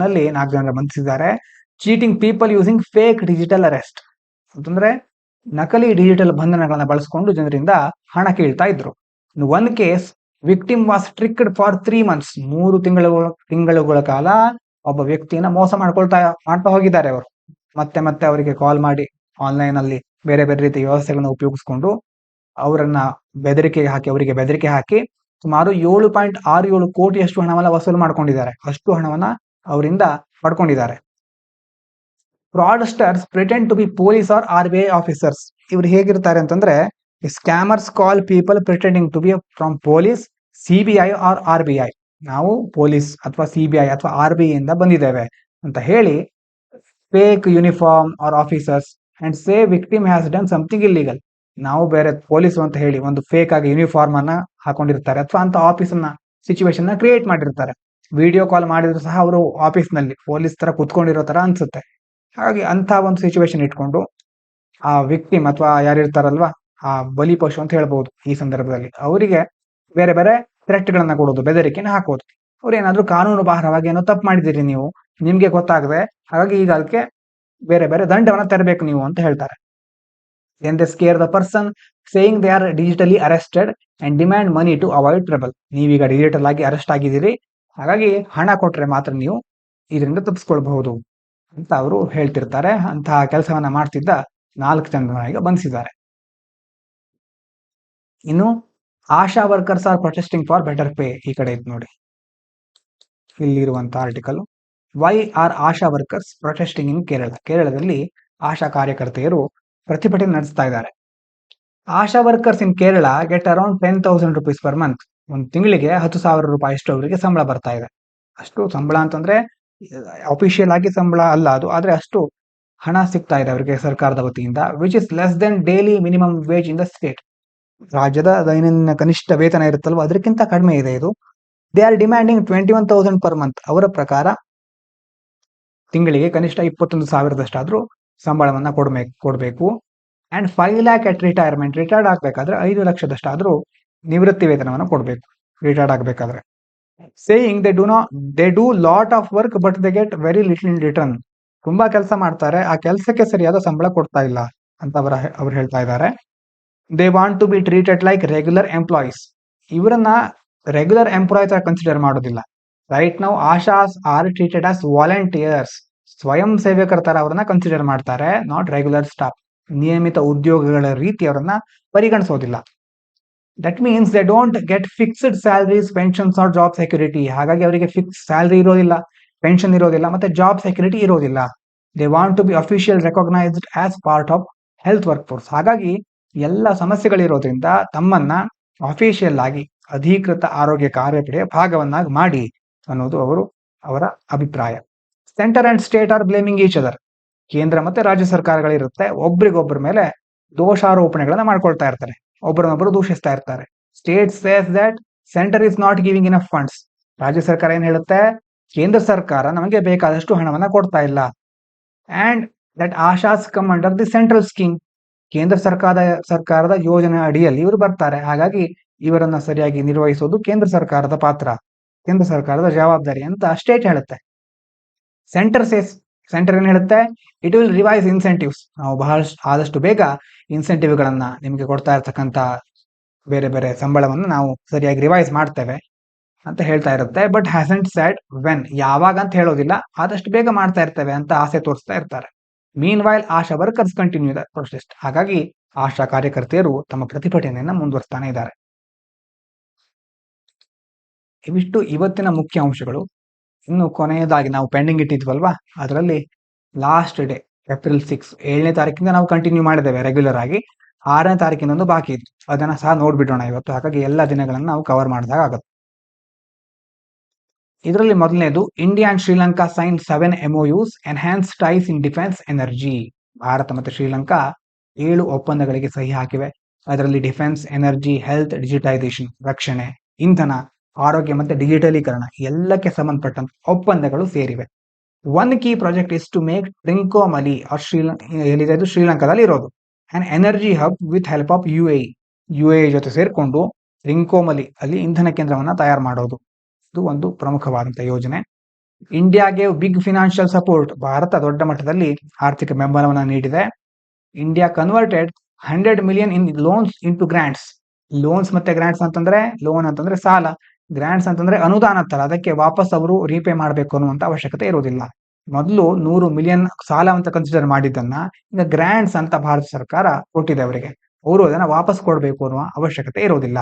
ನಲ್ಲಿ 4 ಜನರ ಬಂಧಿಸಿದ್ದಾರೆ. Cheating people using fake digital arrest ಅಂತಂದ್ರೆ ನಕಲಿ ಡಿಜಿಟಲ್ ಬಂಧನಗಳನ್ನ ಬಳಸಿಕೊಂಡು ಜನರಿಂದ ಹಣ ಕೇಳ್ತಾ ಇದ್ರು. One case victim was tricked for 3 months. 3 ತಿಂಗಳುಗಳ ಕಾಲ ಒಬ್ಬ ವ್ಯಕ್ತಿಯನ್ನ ಮೋಸ ಮಾಡ್ತಾ ಹೋಗಿದ್ದಾರೆ ಅವರು. ಮತ್ತೆ ಅವರಿಗೆ ಕಾಲ್ ಮಾಡಿ ಆನ್ಲೈನ್ ಅಲ್ಲಿ ಬೇರೆ ಬೇರೆ ರೀತಿಯ ವ್ಯವಸ್ಥೆಗಳನ್ನ ಉಪಯೋಗಿಸಿಕೊಂಡು ಅವರಿಗೆ ಬೆದರಿಕೆ ಹಾಕಿ ಸುಮಾರು 7.67 ಕೋಟಿಯಷ್ಟು ಹಣವನ್ನ ವಸೂಲು ಮಾಡ್ಕೊಂಡಿದ್ದಾರೆ. ಅಷ್ಟು ಹಣವನ್ನ ಅವರಿಂದ ಪಡ್ಕೊಂಡಿದ್ದಾರೆ. Fraudsters pretend to be police or RBI officers. ಇವ್ರು ಹೇಗಿರ್ತಾರೆ ಅಂತಂದ್ರೆ, scammers call people pretending to be from police, CBI or RBI. ನಾವು ಪೊಲೀಸ್ ಅಥವಾ CBI ಅಥವಾ RBI ಇಂದ ಬಂದಿದ್ದೇವೆ ಅಂತ ಹೇಳಿ fake uniform or officers and say victim has done something illegal. ನಾವು ಬೇರೆ ಪೊಲೀಸ್ ಅಂತ ಹೇಳಿ ಒಂದು ಫೇಕ್ ಆಗಿ ಯೂನಿಫಾರ್ಮ್ ಅನ್ನ ಹಾಕೊಂಡಿರ್ತಾರೆ ಅಥವಾ ಅಂತ ಆಫೀಸ್ ಸಿಚುವೇಶನ್ ನ ಕ್ರಿಯೇಟ್ ಮಾಡಿರ್ತಾರೆ. ವಿಡಿಯೋ ಕಾಲ್ ಮಾಡಿದ್ರು ಸಹ ಅವರು ಆಫೀಸ್ ನಲ್ಲಿ ಪೊಲೀಸ್ ತರ ಕುತ್ಕೊಂಡಿರೋ ತರ ಅನ್ಸುತ್ತೆ. ಹಾಗಾಗಿ ಅಂತ ಒಂದು ಸಿಚುವೇಶನ್ ಇಟ್ಕೊಂಡು ಆ ವಿಕ್ಟಿಮ್ ಅಥವಾ ಯಾರಿರ್ತಾರಲ್ವಾ, ಆ ಬಲಿಪಶು ಅಂತ ಹೇಳ್ಬಹುದು ಈ ಸಂದರ್ಭದಲ್ಲಿ, ಅವರಿಗೆ ಬೇರೆ ಬೇರೆ ಥ್ರೆಟ್ ಗಳನ್ನ ಕೊಡೋದು, ಬೆದರಿಕೆನ ಹಾಕೋದು. ಅವ್ರು ಏನಾದ್ರು ಕಾನೂನು ಬಾಹಿರವಾಗಿ ಏನೋ ತಪ್ಪು ಮಾಡಿದಿರಿ ನೀವು, ನಿಮ್ಗೆ ಗೊತ್ತಾಗದೆ, ಹಾಗಾಗಿ ಈಗ ಅದಕ್ಕೆ ಬೇರೆ ಬೇರೆ ದಂಡವನ್ನ ತರಬೇಕು ನೀವು ಅಂತ ಹೇಳ್ತಾರೆ. Then they scare the person saying they are digitally arrested and demand money to avoid trouble. ನೀವೀಗ ಡಿಜಿಟಲ್ ಆಗಿ ಅರೆಸ್ಟ್ ಆಗಿದ್ದೀರಿ, ಹಾಗಾಗಿ ಹಣ ಕೊಟ್ರೆ ಮಾತ್ರ ನೀವು ಇದರಿಂದ ತಪ್ಪಿಸ್ಕೊಳ್ಬಹುದು ಅಂತ ಅವರು ಹೇಳ್ತಿರ್ತಾರೆ. ಅಂತಹ ಕೆಲಸವನ್ನ ಮಾಡ್ತಿದ್ದ 4 ಜನರನ್ನ ಈಗ ಬಂಧಿಸಿದ್ದಾರೆ. ಇನ್ನು ASHA workers are protesting for better pay. ಈ ಕಡೆ ಇತ್ತು ನೋಡಿ ಇಲ್ಲಿರುವಂತಹ article. Why are ASHA workers protesting in Kerala. ಕೇರಳದಲ್ಲಿ ಆಶಾ ಕಾರ್ಯಕರ್ತೆಯರು ಪ್ರತಿಭಟನೆ ನಡೆಸ್ತಾ ಇದ್ದಾರೆ. ASHA workers in Kerala get around 10,000 rupees per month. ಒಂದು ತಿಂಗಳಿಗೆ 10,000 ರೂಪಾಯಿ ಅಷ್ಟು ಅವರಿಗೆ ಸಂಬಳ ಬರ್ತಾ ಇದೆ. ಅಷ್ಟು ಸಂಬಳ ಅಂತಂದ್ರೆ ಅಫಿಷಿಯಲ್ ಆಗಿ ಸಂಬಳ ಅಲ್ಲ ಅದು, ಆದ್ರೆ ಅಷ್ಟು ಹಣ ಸಿಗ್ತಾ ಇದೆ ಅವರಿಗೆ ಸರ್ಕಾರದ ವತಿಯಿಂದ. Which is less than daily minimum wage in the state. ರಾಜ್ಯದ ದೈನಂದಿನ ಕನಿಷ್ಠ ವೇತನ ಇರುತ್ತಲ್ವ ಅದಕ್ಕಿಂತ ಕಡಿಮೆ ಇದೆ ಇದು. They are demanding 21,000 per month. ಅವರ ಪ್ರಕಾರ ತಿಂಗಳಿಗೆ ಕನಿಷ್ಠ 21,000ದಷ್ಟಾದ್ರೂ ಸಂಬಳವನ್ನ ಕೊಡಬೇಕು. And 5 lakh at retirement. Retired ಆಗ್ಬೇಕಾದ್ರೆ 5 ಲಕ್ಷದಷ್ಟಾದ್ರೂ ನಿವೃತ್ತಿ ವೇತನವನ್ನು ಕೊಡಬೇಕು ರಿಟೈರ್ಡ್ ಆಗಬೇಕಾದ್ರೆ. Saying they do lot of work but they get very little in return. ತುಂಬಾ ಕೆಲಸ ಮಾಡ್ತಾರೆ, ಆ ಕೆಲಸಕ್ಕೆ ಸರಿಯಾದ ಸಂಬಳ ಕೊಡ್ತಾ ಇಲ್ಲ ಅಂತ ಅವ್ರು ಹೇಳ್ತಾ ಇದ್ದಾರೆ. They want to be treated like regular employees. ಇವರನ್ನ ರೆಗ್ಯುಲರ್ ಎಂಪ್ಲಾಯ್ ತರ ಕನ್ಸಿಡರ್ ಮಾಡೋದಿಲ್ಲ. Right now ASHAs are treated as volunteers. ಸ್ವಯಂ ಸೇವಕರ ತರ ಅವರನ್ನ ಕನ್ಸಿಡರ್ ಮಾಡ್ತಾರೆ, ನಾಟ್ ರೆಗ್ಯುಲರ್ ಸ್ಟಾಫ್. ನಿಯಮಿತ ಉದ್ಯೋಗಗಳ ರೀತಿ ಅವರನ್ನ ಪರಿಗಣಿಸೋದಿಲ್ಲ. That means they don't get fixed salaries, pensions or job security. ಹಾಗಾಗಿ ಅವರಿಗೆ ಫಿಕ್ಸ್ ಸ್ಯಾಲರಿ ಇರೋದಿಲ್ಲ, ಪೆನ್ಷನ್ ಇರೋದಿಲ್ಲ, ಮತ್ತೆ ಜಾಬ್ ಸೆಕ್ಯೂರಿಟಿ ಇರೋದಿಲ್ಲ. They want to be official recognised as part of health workforce. ಹಾಗಾಗಿ ಎಲ್ಲ ಸಮಸ್ಯೆಗಳಿರೋದ್ರಿಂದ ತಮ್ಮನ್ನ ಅಫಿಷಿಯಲ್ ಆಗಿ ಅಧಿಕೃತ ಆರೋಗ್ಯ ಕಾರ್ಯಪಡೆಯ ಭಾಗವನ್ನಾಗಿ ಮಾಡಿ ಅನ್ನೋದು ಅವರ ಅಭಿಪ್ರಾಯ. Centre and state are blaming each other. ಕೇಂದ್ರ ಮತ್ತೆ ರಾಜ್ಯ ಸರ್ಕಾರಗಳಿರುತ್ತೆ, ಒಬ್ರಿಗೊಬ್ಬರ ಮೇಲೆ ದೋಷಾರೋಪಣೆಗಳನ್ನ ಮಾಡ್ಕೊಳ್ತಾ ಇರ್ತಾರೆ, ಒಬ್ಬರನ್ನೊಬ್ಬರು ದೂಷಿಸ್ತಾ ಇರ್ತಾರೆ. State says that centre is not giving enough funds. ರಾಜ್ಯ ಸರ್ಕಾರ ಏನ್ ಹೇಳುತ್ತೆ, ಕೇಂದ್ರ ಸರ್ಕಾರ ನಮಗೆ ಬೇಕಾದಷ್ಟು ಹಣವನ್ನ ಕೊಡ್ತಾ ಇಲ್ಲ. And that Asha's come under the central scheme. ಕೇಂದ್ರ ಸರ್ಕಾರದ ಯೋಜನೆ ಅಡಿಯಲ್ಲಿ ಇವರು ಬರ್ತಾರೆ, ಹಾಗಾಗಿ ಇವರನ್ನ ಸರಿಯಾಗಿ ನಿರ್ವಹಿಸೋದು ಕೇಂದ್ರ ಸರ್ಕಾರದ ಪಾತ್ರ, ಕೇಂದ್ರ ಸರ್ಕಾರದ ಜವಾಬ್ದಾರಿ ಅಂತ ಸ್ಟೇಟ್ ಹೇಳುತ್ತೆ. ಸೆಂಟರ್ ಏನ್ ಹೇಳುತ್ತೆ, ಇಟ್ ವಿಲ್ ರಿವೈಸ್ ಇನ್ಸೆಂಟಿವ್ಸ್. ನಾವು ಆದಷ್ಟು ಬೇಗ ಇನ್ಸೆಂಟಿವ್ ಗಳನ್ನ ನಿಮಗೆ ಕೊಡ್ತಾ ಇರ್ತಕ್ಕಂಥ ಬೇರೆ ಬೇರೆ ಸಂಬಳವನ್ನು ನಾವು ಸರಿಯಾಗಿ ರಿವೈಸ್ ಮಾಡ್ತೇವೆ ಅಂತ ಹೇಳ್ತಾ ಇರುತ್ತೆ. ಬಟ್ ಹ್ಯಾಸಂಟ್ ಸೆಡ್ ವೆನ್, ಯಾವಾಗ ಅಂತ ಹೇಳೋದಿಲ್ಲ, ಆದಷ್ಟು ಬೇಗ ಮಾಡ್ತಾ ಇರ್ತೇವೆ ಅಂತ ಆಸೆ ತೋರಿಸ್ತಾ ಇರ್ತಾರೆ. Meanwhile ASHA workers continue the protest. ಹಾಗಾಗಿ ಆಶಾ ಕಾರ್ಯಕರ್ತೆಯರು ತಮ್ಮ ಪ್ರತಿಭಟನೆಯನ್ನ ಮುಂದುವರಿಸ್ತಾನೆ ಇದ್ದಾರೆ. ಇವಿಷ್ಟು ಇವತ್ತಿನ ಮುಖ್ಯ ಅಂಶಗಳು. ಇನ್ನು ಕೊನೆಯದಾಗಿ ನಾವು ಪೆಂಡಿಂಗ್ ಇಟ್ಟಿದ್ವಲ್ವಾ, ಅದರಲ್ಲಿ ಲಾಸ್ಟ್ ಡೇ ಏಪ್ರಿಲ್ 6, 7ನೇ ತಾರೀಕಿಂದ ನಾವು ಕಂಟಿನ್ಯೂ ಮಾಡಿದ್ದೇವೆ ರೆಗ್ಯುಲರ್ ಆಗಿ. 6ನೇ ತಾರೀಕಿನೊಂದು ಬಾಕಿ ಇತ್ತು, ಅದನ್ನ ಸಹ ನೋಡ್ಬಿಡೋಣ ಇವತ್ತು. ಹಾಗಾಗಿ ಎಲ್ಲ ದಿನಗಳನ್ನು ನಾವು ಕವರ್ ಮಾಡಿದಾಗ ಆಗುತ್ತೆ. ಇದರಲ್ಲಿ ಮೊದಲನೇದು, India and Sri Lanka sign 7 MOUs, enhance ties in defence energy. Bharat ಮತ್ತು ಶ್ರೀಲಂಕಾ 7 ಒಪ್ಪಂದಗಳಿಗೆ ಸಹಿ ಹಾಕಿವೆ. ಅದರಲ್ಲಿ ಡಿಫೆನ್ಸ್, ಎನರ್ಜಿ, ಹೆಲ್ತ್, ಡಿಜಿಟೈಸೇಷನ್, ರಕ್ಷಣೆ, ಇಂಧನ, ಆರೋಗ್ಯ ಮತ್ತೆ ಡಿಜಿಟಲೀಕರಣ ಎಲ್ಲಕ್ಕೆ ಸಂಬಂಧಪಟ್ಟಂತ ಒಪ್ಪಂದಗಳು ಸೇರಿವೆ. One key project is to make Trincomalee ಎಲ್ಲಿದೆ, ಶ್ರೀಲಂಕಾದಲ್ಲಿ ಇರೋದು, and energy hub with help of UAE ಜೊತೆ ಸೇರ್ಕೊಂಡು ಟ್ರಿಂಕೋಮಲಿ ಅಲ್ಲಿ ಇಂಧನ ಕೇಂದ್ರವನ್ನ ತಯಾರು ಮಾಡೋದು. ಇದು ಒಂದು ಪ್ರಮುಖವಾದಂತಹ ಯೋಜನೆ. ಇಂಡಿಯಾಗೆ ಬಿಗ್ ಫಿನಾನ್ಷಿಯಲ್ ಸಪೋರ್ಟ್. ಭಾರತ ದೊಡ್ಡ ಮಟ್ಟದಲ್ಲಿ ಆರ್ಥಿಕ ಬೆಂಬಲವನ್ನು ನೀಡಿದೆ. ಇಂಡಿಯಾ ಕನ್ವರ್ಟೆಡ್ 100 million ಇನ್ ಲೋನ್ಸ್ ಇಂಟು ಗ್ರಾಂಟ್ಸ್. ಲೋನ್ಸ್ ಮತ್ತೆ ಗ್ರಾಂಟ್ಸ್ ಅಂತಂದ್ರೆ, ಲೋನ್ ಅಂತಂದ್ರೆ ಸಾಲ, ಗ್ರಾಂಟ್ಸ್ ಅಂತಂದ್ರೆ ಅನುದಾನ ತರ, ಅದಕ್ಕೆ ವಾಪಸ್ ಅವರು ರೀಪೇ ಮಾಡಬೇಕು ಅನ್ನುವಂತ ಅವಶ್ಯಕತೆ ಇರೋದಿಲ್ಲ. ಮೊದಲು 100 million ಸಾಲ ಅಂತ ಕನ್ಸಿಡರ್ ಮಾಡಿದ್ದನ್ನ ಈಗ ಗ್ರಾಂಟ್ಸ್ ಅಂತ ಭಾರತ ಸರ್ಕಾರ ಕೊಟ್ಟಿದೆ ಅವರಿಗೆ, ಅವರು ಅದನ್ನ ವಾಪಸ್ ಕೊಡಬೇಕು ಅನ್ನುವ ಅವಶ್ಯಕತೆ ಇರೋದಿಲ್ಲ.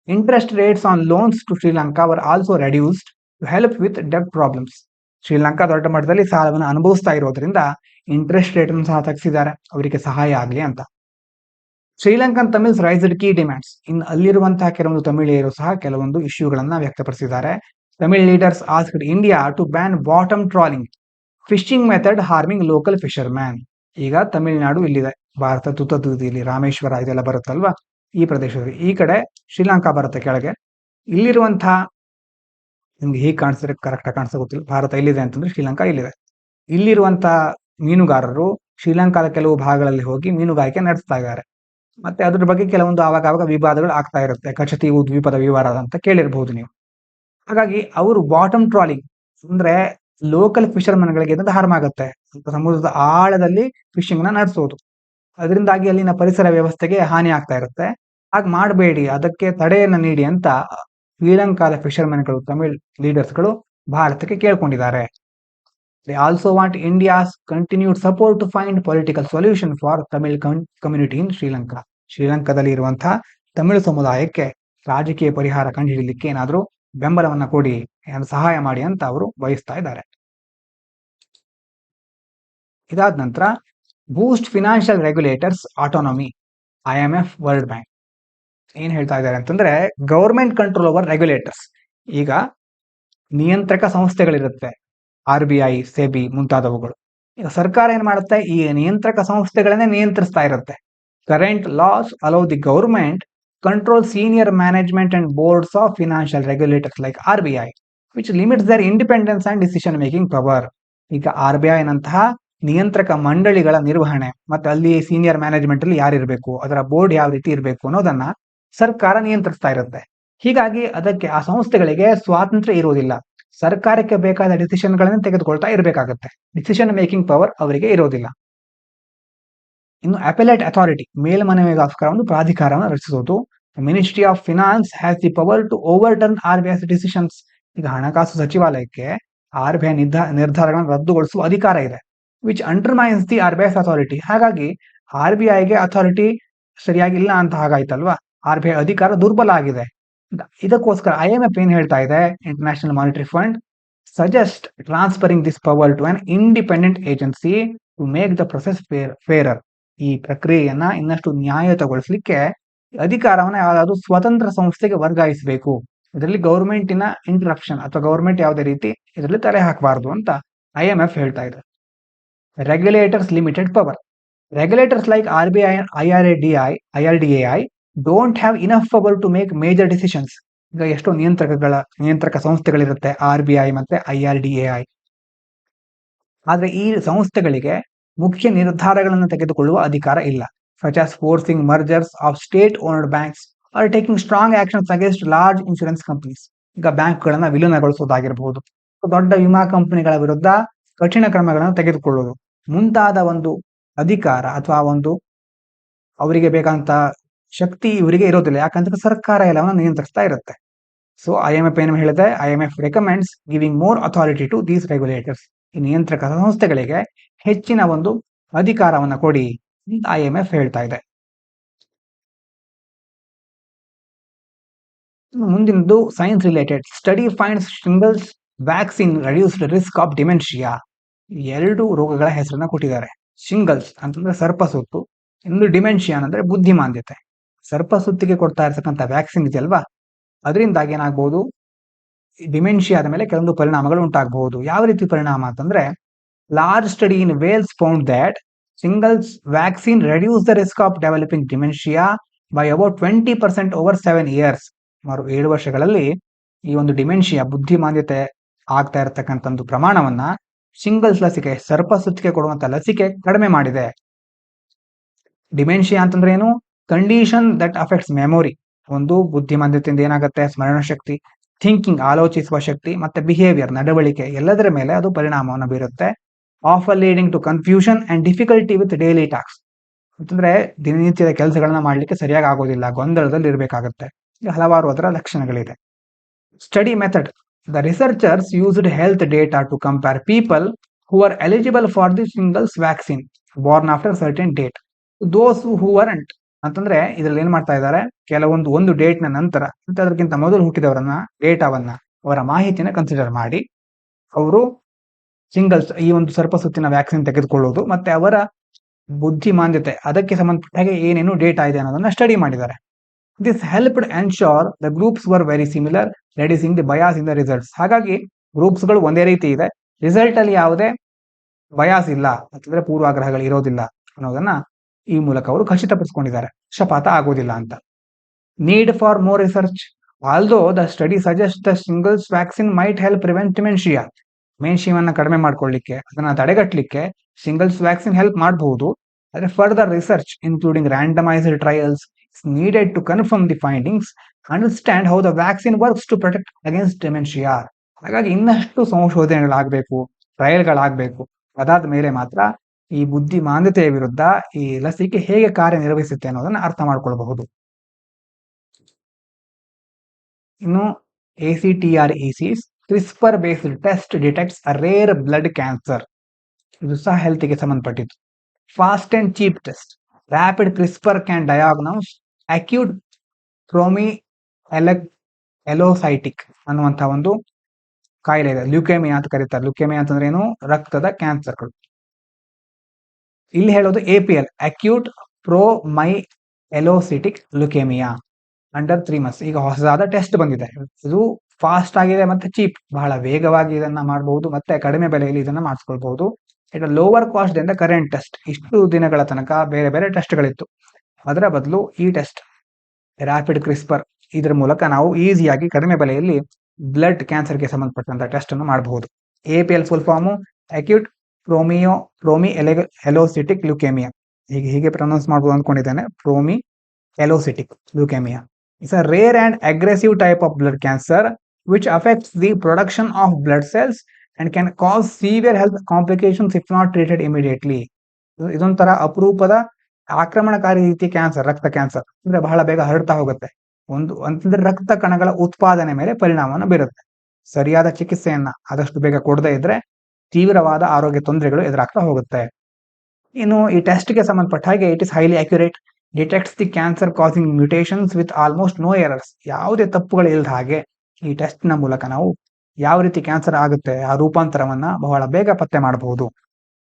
Interest rates on loans to Sri Lanka were also reduced to help with debt problems. Sri Lanka ದೊಡ್ಡ ಮಟ್ಟದಲ್ಲಿ ಸಾಲವನ್ನು ಅನುಭವಿಸ್ತಾ ಇರೋದ್ರಿಂದ ಇಂಟ್ರೆಸ್ಟ್ ರೇಟ್ ಅನ್ನು ಸಹ ತಗ್ಗಿಸಿದ್ದಾರೆ, ಅವರಿಗೆ ಸಹಾಯ ಆಗಲಿ ಅಂತ. Sri Lankan Tamils raised key demands. ಇನ್ನು ಅಲ್ಲಿರುವಂತಹ ಕೆಲವೊಂದು ತಮಿಳಿಯರು ಸಹ ಕೆಲವೊಂದು ಇಶ್ಯೂಗಳನ್ನ ವ್ಯಕ್ತಪಡಿಸಿದ್ದಾರೆ. Tamil leaders asked India to ban bottom trawling, fishing method harming local fisherman. ಈಗ ತಮಿಳುನಾಡು ಇಲ್ಲಿದೆ, ಭಾರತ ತುತ್ತತುದಿಯಲ್ಲಿ ರಾಮೇಶ್ವರ ಇದೆಲ್ಲ ಬರುತ್ತಲ್ವಾ, ಈ ಪ್ರದೇಶದಲ್ಲಿ. ಈ ಕಡೆ ಶ್ರೀಲಂಕಾ ಬರುತ್ತೆ ಕೆಳಗೆ. ಇಲ್ಲಿರುವಂತಹ, ನಿಮ್ಗೆ ಹೇಗೆ ಕಾಣಿಸಿದ್ರೆ ಕರೆಕ್ಟ್ ಆಗಿ ಕಾಣಿಸ್ತಾ ಗೊತ್ತಿಲ್ಲ, ಭಾರತ ಇಲ್ಲಿದೆ ಅಂತಂದ್ರೆ ಶ್ರೀಲಂಕಾ ಇಲ್ಲಿದೆ. ಇಲ್ಲಿರುವಂತಹ ಮೀನುಗಾರರು ಶ್ರೀಲಂಕಾದ ಕೆಲವು ಭಾಗಗಳಲ್ಲಿ ಹೋಗಿ ಮೀನುಗಾರಿಕೆ ನಡೆಸ್ತಾ ಇದ್ದಾರೆ. ಮತ್ತೆ ಅದ್ರ ಬಗ್ಗೆ ಕೆಲವೊಂದು ಆವಾಗ ವಿವಾದಗಳು ಆಗ್ತಾ ಇರುತ್ತೆ. ಕಚತೀವು ದ್ವೀಪದ ವಿವಾದ ಅಂತ ಕೇಳಿರಬಹುದು ನೀವು. ಹಾಗಾಗಿ ಅವರು ಬಾಟಮ್ ಟ್ರಾಲಿಂಗ್ ಅಂದ್ರೆ ಲೋಕಲ್ ಫಿಶರ್ಮನ್ ಗಳಿಗೆ ಇದರಿಂದ ಹಾರ್ಮ್ ಆಗುತ್ತೆ, ಸಮುದ್ರದ ಆಳದಲ್ಲಿ ಫಿಶಿಂಗ್ ನ ನಡೆಸೋದು, ಅದರಿಂದಾಗಿ ಅಲ್ಲಿನ ಪರಿಸರ ವ್ಯವಸ್ಥೆಗೆ ಹಾನಿ ಆಗ್ತಾ ಇರುತ್ತೆ. ಹಾಗೆ ಮಾಡಬೇಡಿ, ಅದಕ್ಕೆ ತಡೆಯನ್ನ ನೀಡಿ ಅಂತ ಶ್ರೀಲಂಕಾದ ಫಿಶರ್ಮನ್ಗಳು, ತಮಿಳ್ ಲೀಡರ್ಸ್ಗಳು ಭಾರತಕ್ಕೆ ಕೇಳ್ಕೊಂಡಿದ್ದಾರೆ. They also want India's continued support to find political solution for Tamil community in Sri Lanka. ಶ್ರೀಲಂಕಾದಲ್ಲಿ ಇರುವಂತಹ ತಮಿಳು ಸಮುದಾಯಕ್ಕೆ ರಾಜಕೀಯ ಪರಿಹಾರ ಕಂಡುಹಿಡಿಯಲಿಕ್ಕೆ ಏನಾದರೂ ಬೆಂಬಲವನ್ನ ಕೊಡಿ, ಸಹಾಯ ಮಾಡಿ ಅಂತ ಅವರು ಬಯಸ್ತಾ ಇದ್ದಾರೆ. ಇದಾದ ನಂತರ boost financial regulators autonomy, IMF, World Bank ಏನ್ ಹೇಳ್ತಾ ಇದ್ದಾರೆ ಅಂತಂದ್ರೆ, ಗವರ್ಮೆಂಟ್ ಕಂಟ್ರೋಲ್ ಓವರ್ ರೆಗ್ಯುಲೇಟರ್ಸ್. ಈಗ ನಿಯಂತ್ರಕ ಸಂಸ್ಥೆಗಳಿರುತ್ತೆ, RBI, SEBI ಮುಂತಾದವುಗಳು. ಈಗ ಸರ್ಕಾರ ಏನ್ ಮಾಡುತ್ತೆ, ಈ ನಿಯಂತ್ರಕ ಸಂಸ್ಥೆಗಳನ್ನೇ ನಿಯಂತ್ರಿಸ್ತಾ ಇರುತ್ತೆ. Current laws allow the government control senior management and boards of financial regulators like RBI, which limits their independence and decision making power. ಈಗ RBI ನಂತಹ ನಿಯಂತ್ರಕ ಮಂಡಳಿಗಳ ನಿರ್ವಹಣೆ ಮತ್ತೆ ಅಲ್ಲಿ ಸೀನಿಯರ್ ಮ್ಯಾನೇಜ್ಮೆಂಟ್ ಅಲ್ಲಿ ಯಾರಿರ್ಬೇಕು, ಅದರ ಬೋರ್ಡ್ ಯಾವ ರೀತಿ ಇರಬೇಕು ಅನ್ನೋದನ್ನ ಸರ್ಕಾರ ನಿಯಂತ್ರಿಸ್ತಾ ಇರುತ್ತೆ. ಹೀಗಾಗಿ ಅದಕ್ಕೆ ಆ ಸಂಸ್ಥೆಗಳಿಗೆ ಸ್ವಾತಂತ್ರ್ಯ ಇರುವುದಿಲ್ಲ. ಸರ್ಕಾರಕ್ಕೆ ಬೇಕಾದ ಡಿಸಿಷನ್ಗಳನ್ನು ತೆಗೆದುಕೊಳ್ತಾ ಇರಬೇಕಾಗುತ್ತೆ. ಡಿಸಿಷನ್ ಮೇಕಿಂಗ್ ಪವರ್ ಅವರಿಗೆ ಇರೋದಿಲ್ಲ. ಇನ್ನು ಅಪೆಲೇಟ್ ಅಥಾರಿಟಿ, ಮೇಲ್ಮನವಿಗೋಸ್ಕರ ಒಂದು ಪ್ರಾಧಿಕಾರವನ್ನು ರಚಿಸುವುದು. Ministry of finance has the power to overturn RBI decisions. ಈಗ ಹಣಕಾಸು ಸಚಿವಾಲಯಕ್ಕೆ RBI ನಿರ್ಧಾರಗಳನ್ನು ರದ್ದುಗೊಳಿಸುವ ಅಧಿಕಾರ ಇದೆ. Which undermines the RBI authority. ಹಾಗಾಗಿ RBIಗೆ ಅಥಾರಿಟಿ ಸರಿಯಾಗಿ ಇಲ್ಲ ಅಂತ ಹಾಗಾಯ್ತಲ್ವಾ, RBI ಅಧಿಕಾರ ದುರ್ಬಲ ಆಗಿದೆ. ಇದಕ್ಕೋಸ್ಕರ IMF ಏನ್ ಹೇಳ್ತಾ ಇದೆ, International Monetary Fund suggest transferring this power to an independent agency to make the process fairer. ಈ ಪ್ರಕ್ರಿಯೆಯನ್ನ ಇನ್ನಷ್ಟು ನ್ಯಾಯಯುತಗೊಳಿಸಲಿಕ್ಕೆ ಅಧಿಕಾರವನ್ನ ಯಾವುದಾದ್ರೂ ಸ್ವತಂತ್ರ ಸಂಸ್ಥೆಗೆ ವರ್ಗಾಯಿಸಬೇಕು. ಇದರಲ್ಲಿ ಗೌರ್ಮೆಂಟಿನ ಇಂಟರಪ್ಷನ್ ಅಥವಾ ಗೌರ್ಮೆಂಟ್ ಯಾವುದೇ ರೀತಿ ಇದರಲ್ಲಿ ತಲೆ ಹಾಕಬಾರದು ಅಂತ IMF ಹೇಳ್ತಾ ಇದೆ. Regulators limited power. Regulators like RBI and IRDAI don't have enough power to make major decisions. ಈಗ ಎಷ್ಟೋ ನಿಯಂತ್ರಕ ಸಂಸ್ಥೆಗಳಿರುತ್ತೆ RBI ಮತ್ತೆ IRDAI. ಆದ್ರೆ ಈ ಸಂಸ್ಥೆಗಳಿಗೆ ಮುಖ್ಯ ನಿರ್ಧಾರಗಳನ್ನು ತೆಗೆದುಕೊಳ್ಳುವ ಅಧಿಕಾರ ಇಲ್ಲ. such as forcing mergers of state-owned banks or taking strong actions against large insurance companies. ಈಗ ಬ್ಯಾಂಕ್ಗಳನ್ನ ವಿಲೀನಗೊಳಿಸೋದಾಗಿರಬಹುದು, ದೊಡ್ಡ ವಿಮಾ ಕಂಪನಿಗಳ ವಿರುದ್ಧ ಕಠಿಣ ಕ್ರಮಗಳನ್ನು ತೆಗೆದುಕೊಳ್ಳುವುದು ಮುಂತಾದ ಒಂದು ಅಧಿಕಾರ ಅಥವಾ ಒಂದು ಅವರಿಗೆ ಬೇಕಾದಂತ ಶಕ್ತಿ ಇವರಿಗೆ ಇರೋದಿಲ್ಲ. ಯಾಕಂದ್ರೆ ಸರ್ಕಾರ ಎಲ್ಲವನ್ನ ನಿಯಂತ್ರಿಸ್ತಾ ಇರುತ್ತೆ. ಸೊ IMF ಏನು ಹೇಳಿದೆ, IMF recommends giving more authority to these regulators. ಈ ನಿಯಂತ್ರಕ ಸಂಸ್ಥೆಗಳಿಗೆ ಹೆಚ್ಚಿನ ಒಂದು ಅಧಿಕಾರವನ್ನ ಕೊಡಿ ಅಂತ IMF ಹೇಳ್ತಾ ಇದೆ. ಮುಂದಿನದು science related. Study finds shingles vaccine reduced risk of dementia. 2 ರೋಗಗಳ ಹೆಸರನ್ನ ಕೊಟ್ಟಿದ್ದಾರೆ. ಶಿಂಗಲ್ಸ್ ಅಂತಂದ್ರೆ ಸರ್ಪಸುತ್ತು, ಇನ್ನು ಡಿಮೆನ್ಷಿಯಾ ಅಂದ್ರೆ ಬುದ್ಧಿಮಾಂದ್ಯತೆ. ಸರ್ಪಸುತ್ತಿಗೆ ಕೊಡ್ತಾ ಇರ್ತಕ್ಕಂಥ ವ್ಯಾಕ್ಸಿನ್ ಇದೆಯಲ್ವಾ, ಅದರಿಂದಾಗಿ ಏನಾಗಬಹುದು, ಡಿಮೆನ್ಷಿಯಾದ ಮೇಲೆ ಕೆಲವೊಂದು ಪರಿಣಾಮಗಳು ಉಂಟಾಗಬಹುದು. ಯಾವ ರೀತಿ ಪರಿಣಾಮ ಅಂತಂದ್ರೆ, large study in Wales found that singles vaccine reduce the risk of developing dementia by about 20% over 7 years. ಸುಮಾರು 7 ವರ್ಷಗಳಲ್ಲಿ ಈ ಒಂದು ಡಿಮೆನ್ಷಿಯಾ ಬುದ್ಧಿಮಾಂದ್ಯತೆ ಆಗ್ತಾ ಇರತಕ್ಕಂಥ ಒಂದು ಪ್ರಮಾಣವನ್ನ ಸಿಂಗಲ್ಸ್ ಲಸಿಕೆ, ಸರ್ಪಸುತ್ತಿಗೆ ಕೊಡುವಂತ ಲಸಿಕೆ ಕಡಿಮೆ ಮಾಡಿದೆ. ಡಿಮೆನ್ಷಿಯಾ ಅಂತಂದ್ರೆ ಏನು, ಕಂಡೀಷನ್ ದಟ್ ಅಫೆಕ್ಟ್ಸ್ ಮೆಮೊರಿ. ಒಂದು ಬುದ್ಧಿಮಾಂದ್ಯತೆಯಿಂದ ಏನಾಗುತ್ತೆ, ಸ್ಮರಣ ಶಕ್ತಿ, ಥಿಂಕಿಂಗ್ ಆಲೋಚಿಸುವ ಶಕ್ತಿ, ಮತ್ತೆ ಬಿಹೇವಿಯರ್ ನಡವಳಿಕೆ ಎಲ್ಲದರ ಮೇಲೆ ಅದು ಪರಿಣಾಮವನ್ನು ಬೀರುತ್ತೆ. ಆಫರ್ leading to confusion and difficulty with daily task. ಅಂತಂದ್ರೆ ದಿನನಿತ್ಯದ ಕೆಲಸಗಳನ್ನ ಮಾಡ್ಲಿಕ್ಕೆ ಸರಿಯಾಗಿ ಆಗೋದಿಲ್ಲ, ಗೊಂದಲದಲ್ಲಿ ಇರಬೇಕಾಗುತ್ತೆ. ಹಲವಾರು ಅದರ ಲಕ್ಷಣಗಳಿದೆ. Study method. The researchers used health data to compare people who are eligible for the shingles vaccine born after certain date those who weren't. ಅಂತಂದ್ರೆ ಇದ್ರಲ್ಲಿ ಏನ್ ಮಾಡ್ತಾ ಇದ್ದಾರೆ, ಒಂದು ಡೇಟ್ ನ ನಂತರ ಮತ್ತೆ ಅದಕ್ಕಿಂತ ಮೊದಲು ಹುಟ್ಟಿದವರನ್ನ ಡೇಟಾವನ್ನ ಅವರ ಮಾಹಿತಿನ ಕನ್ಸಿಡರ್ ಮಾಡಿ ಅವರು ಸಿಂಗಲ್ಸ್ ಈ ಒಂದು ಸರ್ಪಸುತ್ತಿನ ವ್ಯಾಕ್ಸಿನ್ ತೆಗೆದುಕೊಳ್ಳೋದು ಮತ್ತೆ ಅವರ ಬುದ್ಧಿಮಾಂದ್ಯತೆ ಅದಕ್ಕೆ ಸಂಬಂಧಪಟ್ಟ ಹಾಗೆ ಏನೇನು ಡೇಟಾ ಇದೆ ಅನ್ನೋದನ್ನ ಸ್ಟಡಿ ಮಾಡಿದ್ದಾರೆ. This helped ensure the groups were very similar, reducing the bias in the results. ಹಾಗಾಗಿ ಗ್ರೂಪ್ಸ್ ಗಳು ಒಂದೇ ರೀತಿ ಇದೆ, ರಿಸಲ್ಟ್ ಅಲ್ಲಿ ಯಾವುದೇ ಬಯಾಸ್ ಇಲ್ಲ ಅಂತಂದ್ರೆ ಪೂರ್ವಾಗ್ರಹಗಳು ಇರೋದಿಲ್ಲ ಅನ್ನೋದನ್ನ ಈ ಮೂಲಕ ಅವರು ಖಚಿತಪಡಿಸಿಕೊಂಡಿದ್ದಾರೆ, ಪಕ್ಷಪಾತ ಆಗೋದಿಲ್ಲ ಅಂತ. Need for more research. Although the study suggest the shingles vaccine might help prevent dementia. ಡಿಮೆನ್ಷಿಯಾವನ್ನ ಕಡಿಮೆ ಮಾಡ್ಕೊಳ್ಳಿಕ್ಕೆ, ಅದನ್ನ ತಡೆಗಟ್ಟಲಿಕ್ಕೆ ಸಿಂಗಲ್ಸ್ ವ್ಯಾಕ್ಸಿನ್ ಹೆಲ್ಪ್ ಮಾಡಬಹುದು. ಆದ್ರೆ further research including randomised trials is needed to confirm the findings, understand how the vaccine works to protect against dementia. ಹಾಗಾಗಿ ಇನ್ನಷ್ಟು ಸಂಶೋಧನೆಗಳಾಗಬೇಕು, ಟ್ರಯಲ್ಗಳಾಗಬೇಕು. ಅದಾದ ಮೇಲೆ ಮಾತ್ರ ಈ ಬುದ್ಧಿಮಾಂದ್ಯತೆಯ ವಿರುದ್ಧ ಈ ಲಸಿಕೆ ಹೇಗೆ ಕಾರ್ಯನಿರ್ವಹಿಸುತ್ತೆ ಅನ್ನೋದನ್ನ ಅರ್ಥ ಮಾಡ್ಕೊಳ್ಬಹುದು. ಇನ್ನು ACTRECs CRISPR based test detects a rare blood cancer. ಇದು ಸಹ ಹೆಲ್ತ್ಗೆ ಸಂಬಂಧಪಟ್ಟಿದ್ದು. Fast and cheap test. Rapid CRISPR can diagnose acute promyelocytic ಅನ್ನುವಂಥ ಒಂದು ಕಾಯಿಲೆ ಇದೆ, ಲ್ಯೂಕೇಮಿಯಾ ಅಂತ ಕರೀತಾರೆ. ಲ್ಯೂಕೇಮಿಯಾ ಅಂತಂದ್ರೆ ಏನು, ರಕ್ತದ ಕ್ಯಾನ್ಸರ್ಗಳು. ಇಲ್ಲಿ ಹೇಳೋದು APL, ಅಕ್ಯೂಟ್ ಪ್ರೊಮೈಎಲೋಸಿಟಿಕ್ ಲ್ಯೂಕೇಮಿಯಾ ಅಂಡರ್ 3 months. ಈಗ ಹೊಸದಾದ ಟೆಸ್ಟ್ ಬಂದಿದೆ, ಇದು ಫಾಸ್ಟ್ ಆಗಿದೆ ಮತ್ತೆ ಚೀಪ್, ಬಹಳ ವೇಗವಾಗಿ ಇದನ್ನ ಮಾಡಬಹುದು ಮತ್ತೆ ಕಡಿಮೆ ಬೆಲೆಯಲ್ಲಿ ಇದನ್ನ ಮಾಡಿಸ್ಕೊಳ್ಬಹುದು. ಇಟ್ ಲೋವರ್ ಕಾಸ್ಟ್ ದಿಂದ ಕರೆಂಟ್ ಟೆಸ್ಟ್. ಇಷ್ಟು ದಿನಗಳ ತನಕ ಬೇರೆ ಬೇರೆ ಟೆಸ್ಟ್ಗಳಿತ್ತು, ಅದರ ಬದಲು ಈ ಟೆಸ್ಟ್ ರ್ಯಾಪಿಡ್ ಕ್ರಿಸ್ಪರ್, ಇದರ ಮೂಲಕ ನಾವು ಈಸಿಯಾಗಿ ಕಡಿಮೆ ಬೆಲೆಯಲ್ಲಿ ಬ್ಲಡ್ ಕ್ಯಾನ್ಸರ್ಗೆ ಸಂಬಂಧಪಟ್ಟಂತ ಟೆಸ್ಟ್ ಅನ್ನು ಮಾಡಬಹುದು. APL full form acute promyelocytic leukaemia. ಹೀಗೆ ಪ್ರೊನೌನ್ಸ್ ಮಾಡಬಹುದು ಅಂದ್ಕೊಂಡಿದ್ದೇನೆ, ಪ್ರೊಮಿಯೆಲೋಸಿಟಿಕ್ ಲ್ಯೂಕೇಮಿಯಾ. It's a rare and aggressive type of blood cancer which affects the production of blood cells and can cause severe health complications if not treated immediately. ಇದೊಂಥರ ಅಪರೂಪದ ಆಕ್ರಮಣಕಾರಿ ರೀತಿ cancer, ರಕ್ತ cancer ಅಂದ್ರೆ ಬಹಳ ಬೇಗ ಹರಡ್ತಾ ಹೋಗುತ್ತೆ. ಅಂತಂದ್ರೆ ರಕ್ತ ಕಣಗಳ ಉತ್ಪಾದನೆ ಮೇಲೆ ಪರಿಣಾಮವನ್ನು ಬೀರುತ್ತೆ. ಸರಿಯಾದ ಚಿಕಿತ್ಸೆಯನ್ನ ಆದಷ್ಟು ಬೇಗ ಕೊಡದೇ ಇದ್ರೆ ತೀವ್ರವಾದ ಆರೋಗ್ಯ ತೊಂದರೆಗಳು ಎದುರಾಗ್ತಾ ಹೋಗುತ್ತೆ. ಇನ್ನು ಈ ಟೆಸ್ಟ್ಗೆ ಸಂಬಂಧಪಟ್ಟ ಹಾಗೆ it is highly accurate, detects the cancer causing mutations with almost no errors. ಯಾವುದೇ ತಪ್ಪುಗಳು ಇಲ್ಲದ ಹಾಗೆ ಈ ಟೆಸ್ಟ್ ನ ಮೂಲಕ ನಾವು ಯಾವ ರೀತಿ ಕ್ಯಾನ್ಸರ್ ಆಗುತ್ತೆ ಆ ರೂಪಾಂತರವನ್ನ ಬಹಳ ಬೇಗ ಪತ್ತೆ ಮಾಡಬಹುದು.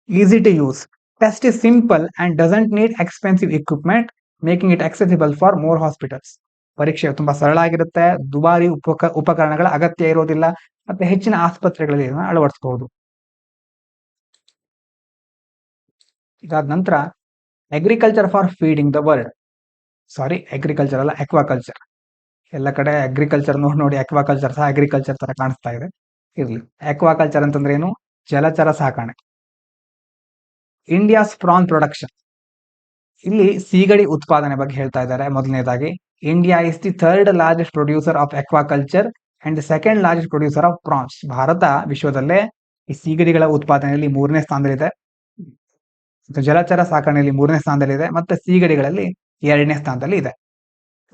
Easy to use. Test is simple and doesn't need expensive equipment, making it accessible for more hospitals. ಪರೀಕ್ಷೆ ತುಂಬಾ ಸರಳ ಆಗಿರುತ್ತೆ, ದುಬಾರಿ ಉಪಕರಣಗಳ ಅಗತ್ಯ ಇರೋದಿಲ್ಲ, ಮತ್ತೆ ಹೆಚ್ಚಿನ ಆಸ್ಪತ್ರೆಗಳಲ್ಲಿ ಇದನ್ನ ಅಳವಡಿಸಬಹುದು. ಇದಾದ ನಂತರ agriculture for feeding the world. Sorry, agriculture ಅಲ್ಲ, ಅಕ್ವಾಕಲ್ಚರ್. ಎಲ್ಲ ಕಡೆ ಅಗ್ರಿಕಲ್ಚರ್ ನೋಡಿ ಅಕ್ವಾಕಲ್ಚರ್ ಸಹ ಅಗ್ರಿಕಲ್ಚರ್ ತರ ಕಾಣಿಸ್ತಾ ಇದೆ. ಇರ್ಲಿ, ಅಕ್ವಾಕಲ್ಚರ್ ಅಂತಂದ್ರೆ ಏನು? ಜಲಚರ ಸಾಕಣೆ. India's prawn production. ಇಲ್ಲಿ ಸೀಗಡಿ ಉತ್ಪಾದನೆ ಬಗ್ಗೆ ಹೇಳ್ತಾ ಇದ್ದಾರೆ. ಮೊದಲನೇದಾಗಿ, India is the third largest producer of aquaculture and the second largest producer of prawns. ಭಾರತ ವಿಶ್ವದಲ್ಲೇ ಈ ಸೀಗಡಿಗಳ ಉತ್ಪಾದನೆಯಲ್ಲಿ 3ನೇ ಸ್ಥಾನದಲ್ಲಿದೆ, ಜಲಚರ ಸಾಕಣೆಯಲ್ಲಿ 3ನೇ ಸ್ಥಾನದಲ್ಲಿದೆ, ಮತ್ತೆ ಸೀಗಡಿಗಳಲ್ಲಿ 2ನೇ ಸ್ಥಾನದಲ್ಲಿ ಇದೆ.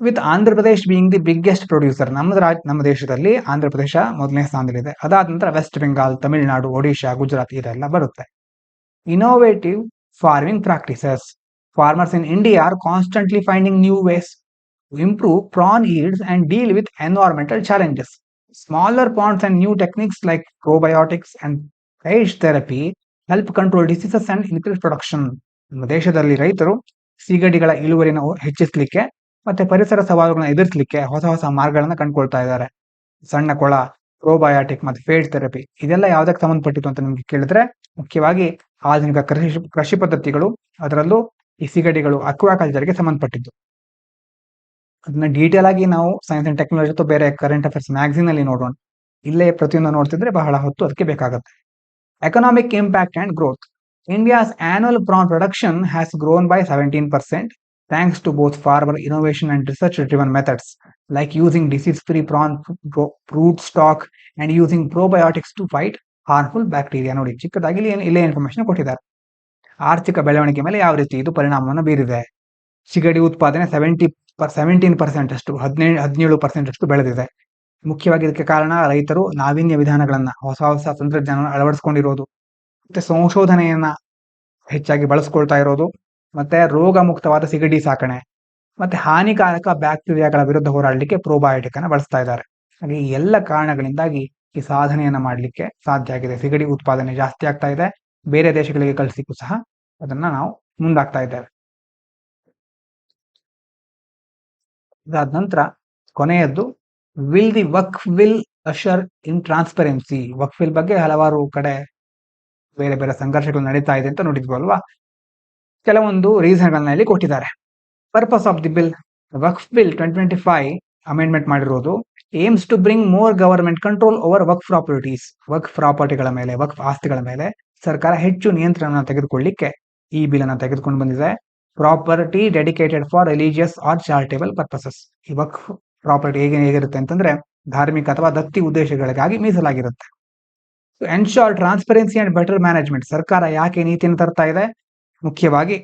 With Andhra Pradesh being the biggest producer. ನಮ್ಮ ದೇಶದಲ್ಲಿ ಆಂಧ್ರ ಪ್ರದೇಶ 1ನೇ ಸ್ಥಾನದಲ್ಲಿದೆ. ಅದಾದ ನಂತರ ವೆಸ್ಟ್ ಬೆಂಗಾಲ್, ತಮಿಳುನಾಡು, ಒಡಿಶಾ, ಗುಜರಾತ್ ಇದೆಲ್ಲ ಬರುತ್ತೆ. Innovative farming practices. Farmers in India are constantly finding new ways to improve prawn yields and deal with environmental challenges. Smaller ponds and new techniques like probiotics and phage therapy help control diseases and increase production. ನಮ್ಮ ದೇಶದಲ್ಲಿ ರೈತರು ಸೀಗಡಿಗಳ ಇಳುವರಿನ ಹೆಚ್ಚಿಸಲಿಕ್ಕೆ ಮತ್ತೆ ಪರಿಸರ ಸವಾಲುಗಳನ್ನ ಎದುರಿಸಲಿಕ್ಕೆ ಹೊಸ ಹೊಸ ಮಾರ್ಗಗಳನ್ನ ಕಂಡುಕೊಳ್ತಾ ಇದ್ದಾರೆ. ಸಣ್ಣ ಕೊಳ, ಪ್ರೋಬಯೋಟಿಕ್ ಮತ್ತೆ ಫೇಡ್ ಥೆರಪಿ ಇದೆಲ್ಲ ಯಾವ್ದಕ್ಕೆ ಸಂಬಂಧಪಟ್ಟಿತ್ತು ಅಂತ ನಿಮ್ಗೆ ಕೇಳಿದ್ರೆ ಮುಖ್ಯವಾಗಿ ಆಧುನಿಕ ಕೃಷಿ ಪದ್ಧತಿಗಳು, ಅದರಲ್ಲೂ ಈ ಸೀಗಡಿಗಳು ಅಕ್ವಾಕಲ್ಚರ್ಗೆ ಸಂಬಂಧಪಟ್ಟಿದ್ದು. ಅದನ್ನ ಡೀಟೇಲ್ ಆಗಿ ನಾವು ಸೈನ್ಸ್ ಅಂಡ್ ಟೆಕ್ನಾಲಜಿ ಅಥವಾ ಬೇರೆ ಕರೆಂಟ್ ಅಫೇರ್ಸ್ ಮ್ಯಾಗಝಿನ್ ಅಲ್ಲಿ ನೋಡೋಣ. ಇಲ್ಲೇ ಪ್ರತಿಯೊಂದು ನೋಡ್ತಿದ್ರೆ ಬಹಳ ಹೊತ್ತು ಅದಕ್ಕೆ ಬೇಕಾಗುತ್ತೆ. Economic impact and growth. India's annual prawn production has grown by 17% thanks to both farmer innovation and research driven methods like using disease free prawn brood stock and using probiotics to fight harmful bacteria. ನೋಡಿ, ಚಿಕ್ಕದಾಗಿ ಇಲ್ಲೇ information ಕೊಟ್ಟಿದ್ದಾರೆ. ಆರ್ಥಿಕ ಬೆಳವಣಿಗೆ ಮೇಲೆ ಯಾವ ರೀತಿ ಇದು ಪರಿಣಾಮವನ್ನು ಬೀರಿದೆ. ಸಿಗಡಿ ಉತ್ಪಾದನೆ 17% ಅಷ್ಟು 17% ಅಷ್ಟು ಬೆಳೆದಿದೆ. ಮುಖ್ಯವಾಗಿ ಇದಕ್ಕೆ ಕಾರಣ ರೈತರು ನಾವೀನ್ಯ ವಿಧಾನಗಳನ್ನ, ಹೊಸ ಹೊಸ ತಂತ್ರಜ್ಞಾನ ಅಳವಡಿಸ್ಕೊಂಡಿರೋದು, ಮತ್ತೆ ಸಂಶೋಧನೆಯನ್ನ ಹೆಚ್ಚಾಗಿ ಬಳಸ್ಕೊಳ್ತಾ ಇರೋದು, ಮತ್ತೆ ರೋಗ ಮುಕ್ತವಾದ ಸಿಗಡಿ ಸಾಕಣೆ, ಮತ್ತೆ ಹಾನಿಕಾರಕ ಬ್ಯಾಕ್ಟೀರಿಯಾಗಳ ವಿರುದ್ಧ ಹೋರಾಡಲಿಕ್ಕೆ ಪ್ರೋಬಯೋಟಿಕ್ ಅನ್ನ ಬಳಸ್ತಾ ಇದ್ದಾರೆ. ಹಾಗೆ ಈ ಎಲ್ಲ ಕಾರಣಗಳಿಂದಾಗಿ ಈ ಸಾಧನೆಯನ್ನ ಮಾಡಲಿಕ್ಕೆ ಸಾಧ್ಯ ಆಗಿದೆ. ಸಿಗಡಿ ಉತ್ಪಾದನೆ ಜಾಸ್ತಿ ಆಗ್ತಾ ಇದೆ. ಬೇರೆ ದೇಶಗಳಿಗೆ ಕಳಿಸಲಿಕ್ಕೂ ಸಹ ಅದನ್ನ ನಾವು ಮುಂದಾಗ್ತಾ ಇದ್ದೇವೆ. ಇದಾದ ನಂತರ ಕೊನೆಯದ್ದು, will the Waqf bill usher in transparency. Waqf bill ಬಗ್ಗೆ ಹಲವಾರು ಕಡೆ ಬೇರೆ ಬೇರೆ ಸಂಘರ್ಷಗಳು ನಡೀತಾ ಇದೆ ಅಂತ ನೋಡಿದ್ವಿ ಅಲ್ವಾ. ಕೆಲವೊಂದು ರೀಸನ್ಗಳನ್ನ ಇಲ್ಲಿ ಕೊಟ್ಟಿದ್ದಾರೆ. Purpose of the bill. Waqf bill 2025 amendment ಮಾಡಿರೋದು aims to bring more government control over Waqf properties. Waqf ಪ್ರಾಪರ್ಟಿಗಳ ಮೇಲೆ, ವಕ್ಫ್ ಆಸ್ತಿಗಳ ಮೇಲೆ ಸರ್ಕಾರ ಹೆಚ್ಚು ನಿಯಂತ್ರಣ ತೆಗೆದುಕೊಳ್ಳಿಕ್ಕೆ ಈ ಬಿಲ್ ಅನ್ನ ತೆಗೆದುಕೊಂಡು ಬಂದಿದೆ. Property dedicated for religious or charitable purposes. ಈ ವಕ್ಫ್ ಪ್ರಾಪರ್ಟಿ ಹೇಗಿರುತ್ತೆ ಅಂತಂದ್ರೆ ಧಾರ್ಮಿಕ ಅಥವಾ ದತ್ತಿ ಉದ್ದೇಶಗಳಿಗಾಗಿ ಮೀಸಲಾಗಿರುತ್ತೆ. Ensure transparency and better management. ಸರ್ಕಾರ ಯಾಕೆ ನೀತಿಯನ್ನು ತರ್ತಾ ಇದೆ? ಮುಖ್ಯವಾಗಿ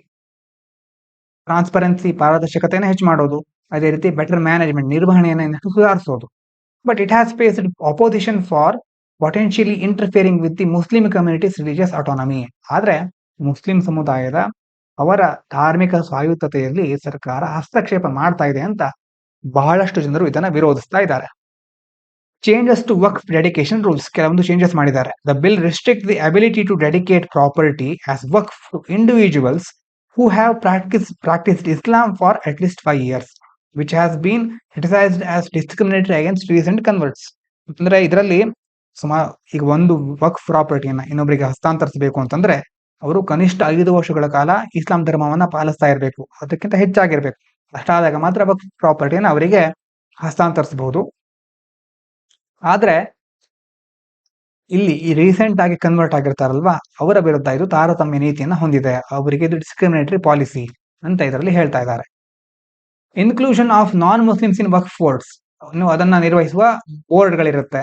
ಟ್ರಾನ್ಸ್ಪರೆನ್ಸಿ, ಪಾರದರ್ಶಕತೆಯನ್ನು ಹೆಚ್ಚು ಮಾಡೋದು, ಅದೇ ರೀತಿ ಬೆಟರ್ ಮ್ಯಾನೇಜ್ಮೆಂಟ್, ನಿರ್ವಹಣೆಯನ್ನು ಸುಧಾರಿಸೋದು. But it has faced opposition for potentially interfering with the Muslim communities religious autonomy. ಆದ್ರೆ ಮುಸ್ಲಿಂ ಸಮುದಾಯದ ಅವರ ಧಾರ್ಮಿಕ ಸ್ವಾಯತ್ತತೆಯಲ್ಲಿ ಸರ್ಕಾರ ಹಸ್ತಕ್ಷೇಪ ಮಾಡ್ತಾ ಇದೆ ಅಂತ ಬಹಳಷ್ಟು ಜನರು ಇದನ್ನ ವಿರೋಧಿಸ್ತಾ ಇದ್ದಾರೆ. Changes to waqf dedication rules. ಕೆಲವೊಂದು ಚೇಂಜಸ್ ಮಾಡಿದ್ದಾರೆ. The bill restrict the ability to dedicate property as waqf to individuals who have practiced Islam for at least 5 years, which has been criticized as discriminatory against recent converts. ಅಂದ್ರೆ ಇದರಲ್ಲಿ ಈಗ ಒಂದು ವಕ್ಫ್ ಪ್ರಾಪರ್ಟಿಯನ್ನ ಇನ್ನೊಬ್ಬರಿಗೆ ಹಸ್ತಾಂತರಿಸಬೇಕು ಅಂತಂದ್ರೆ ಅವರು ಕನಿಷ್ಠ 5 ವರ್ಷಗಳ ಕಾಲ ಇಸ್ಲಾಂ ಧರ್ಮವನ್ನ ಪಾಲಿಸ್ತಾ ಇರಬೇಕು, ಅದಕ್ಕಿಂತ ಹೆಚ್ಚಾಗಿರ್ಬೇಕು. ಅಷ್ಟಾದಾಗ ಮಾತ್ರ ವಕ್ಫ್ ಪ್ರಾಪರ್ಟಿಯನ್ನ ಅವರಿಗೆ ಹಸ್ತಾಂತರಿಸಬಹುದು. ಆದ್ರೆ ಇಲ್ಲಿ ಈ ರೀಸೆಂಟ್ ಆಗಿ ಕನ್ವರ್ಟ್ ಆಗಿರ್ತಾರಲ್ವಾ, ಅವರ ವಿರುದ್ಧ ಇದು ತಾರತಮ್ಯ ನೀತಿಯನ್ನ ಹೊಂದಿದೆ, ಅವರಿಗೆ ಇದು ಡಿಸ್ಕ್ರಿಮಿನೇಟರಿ ಪಾಲಿಸಿ ಅಂತ ಇದರಲ್ಲಿ ಹೇಳ್ತಾ ಇದ್ದಾರೆ. Inclusion of non Muslims in waqf boards, ಅದನ್ನ ನಿರ್ವಹಿಸುವ ಬೋರ್ಡ್ಗಳಿರುತ್ತೆ.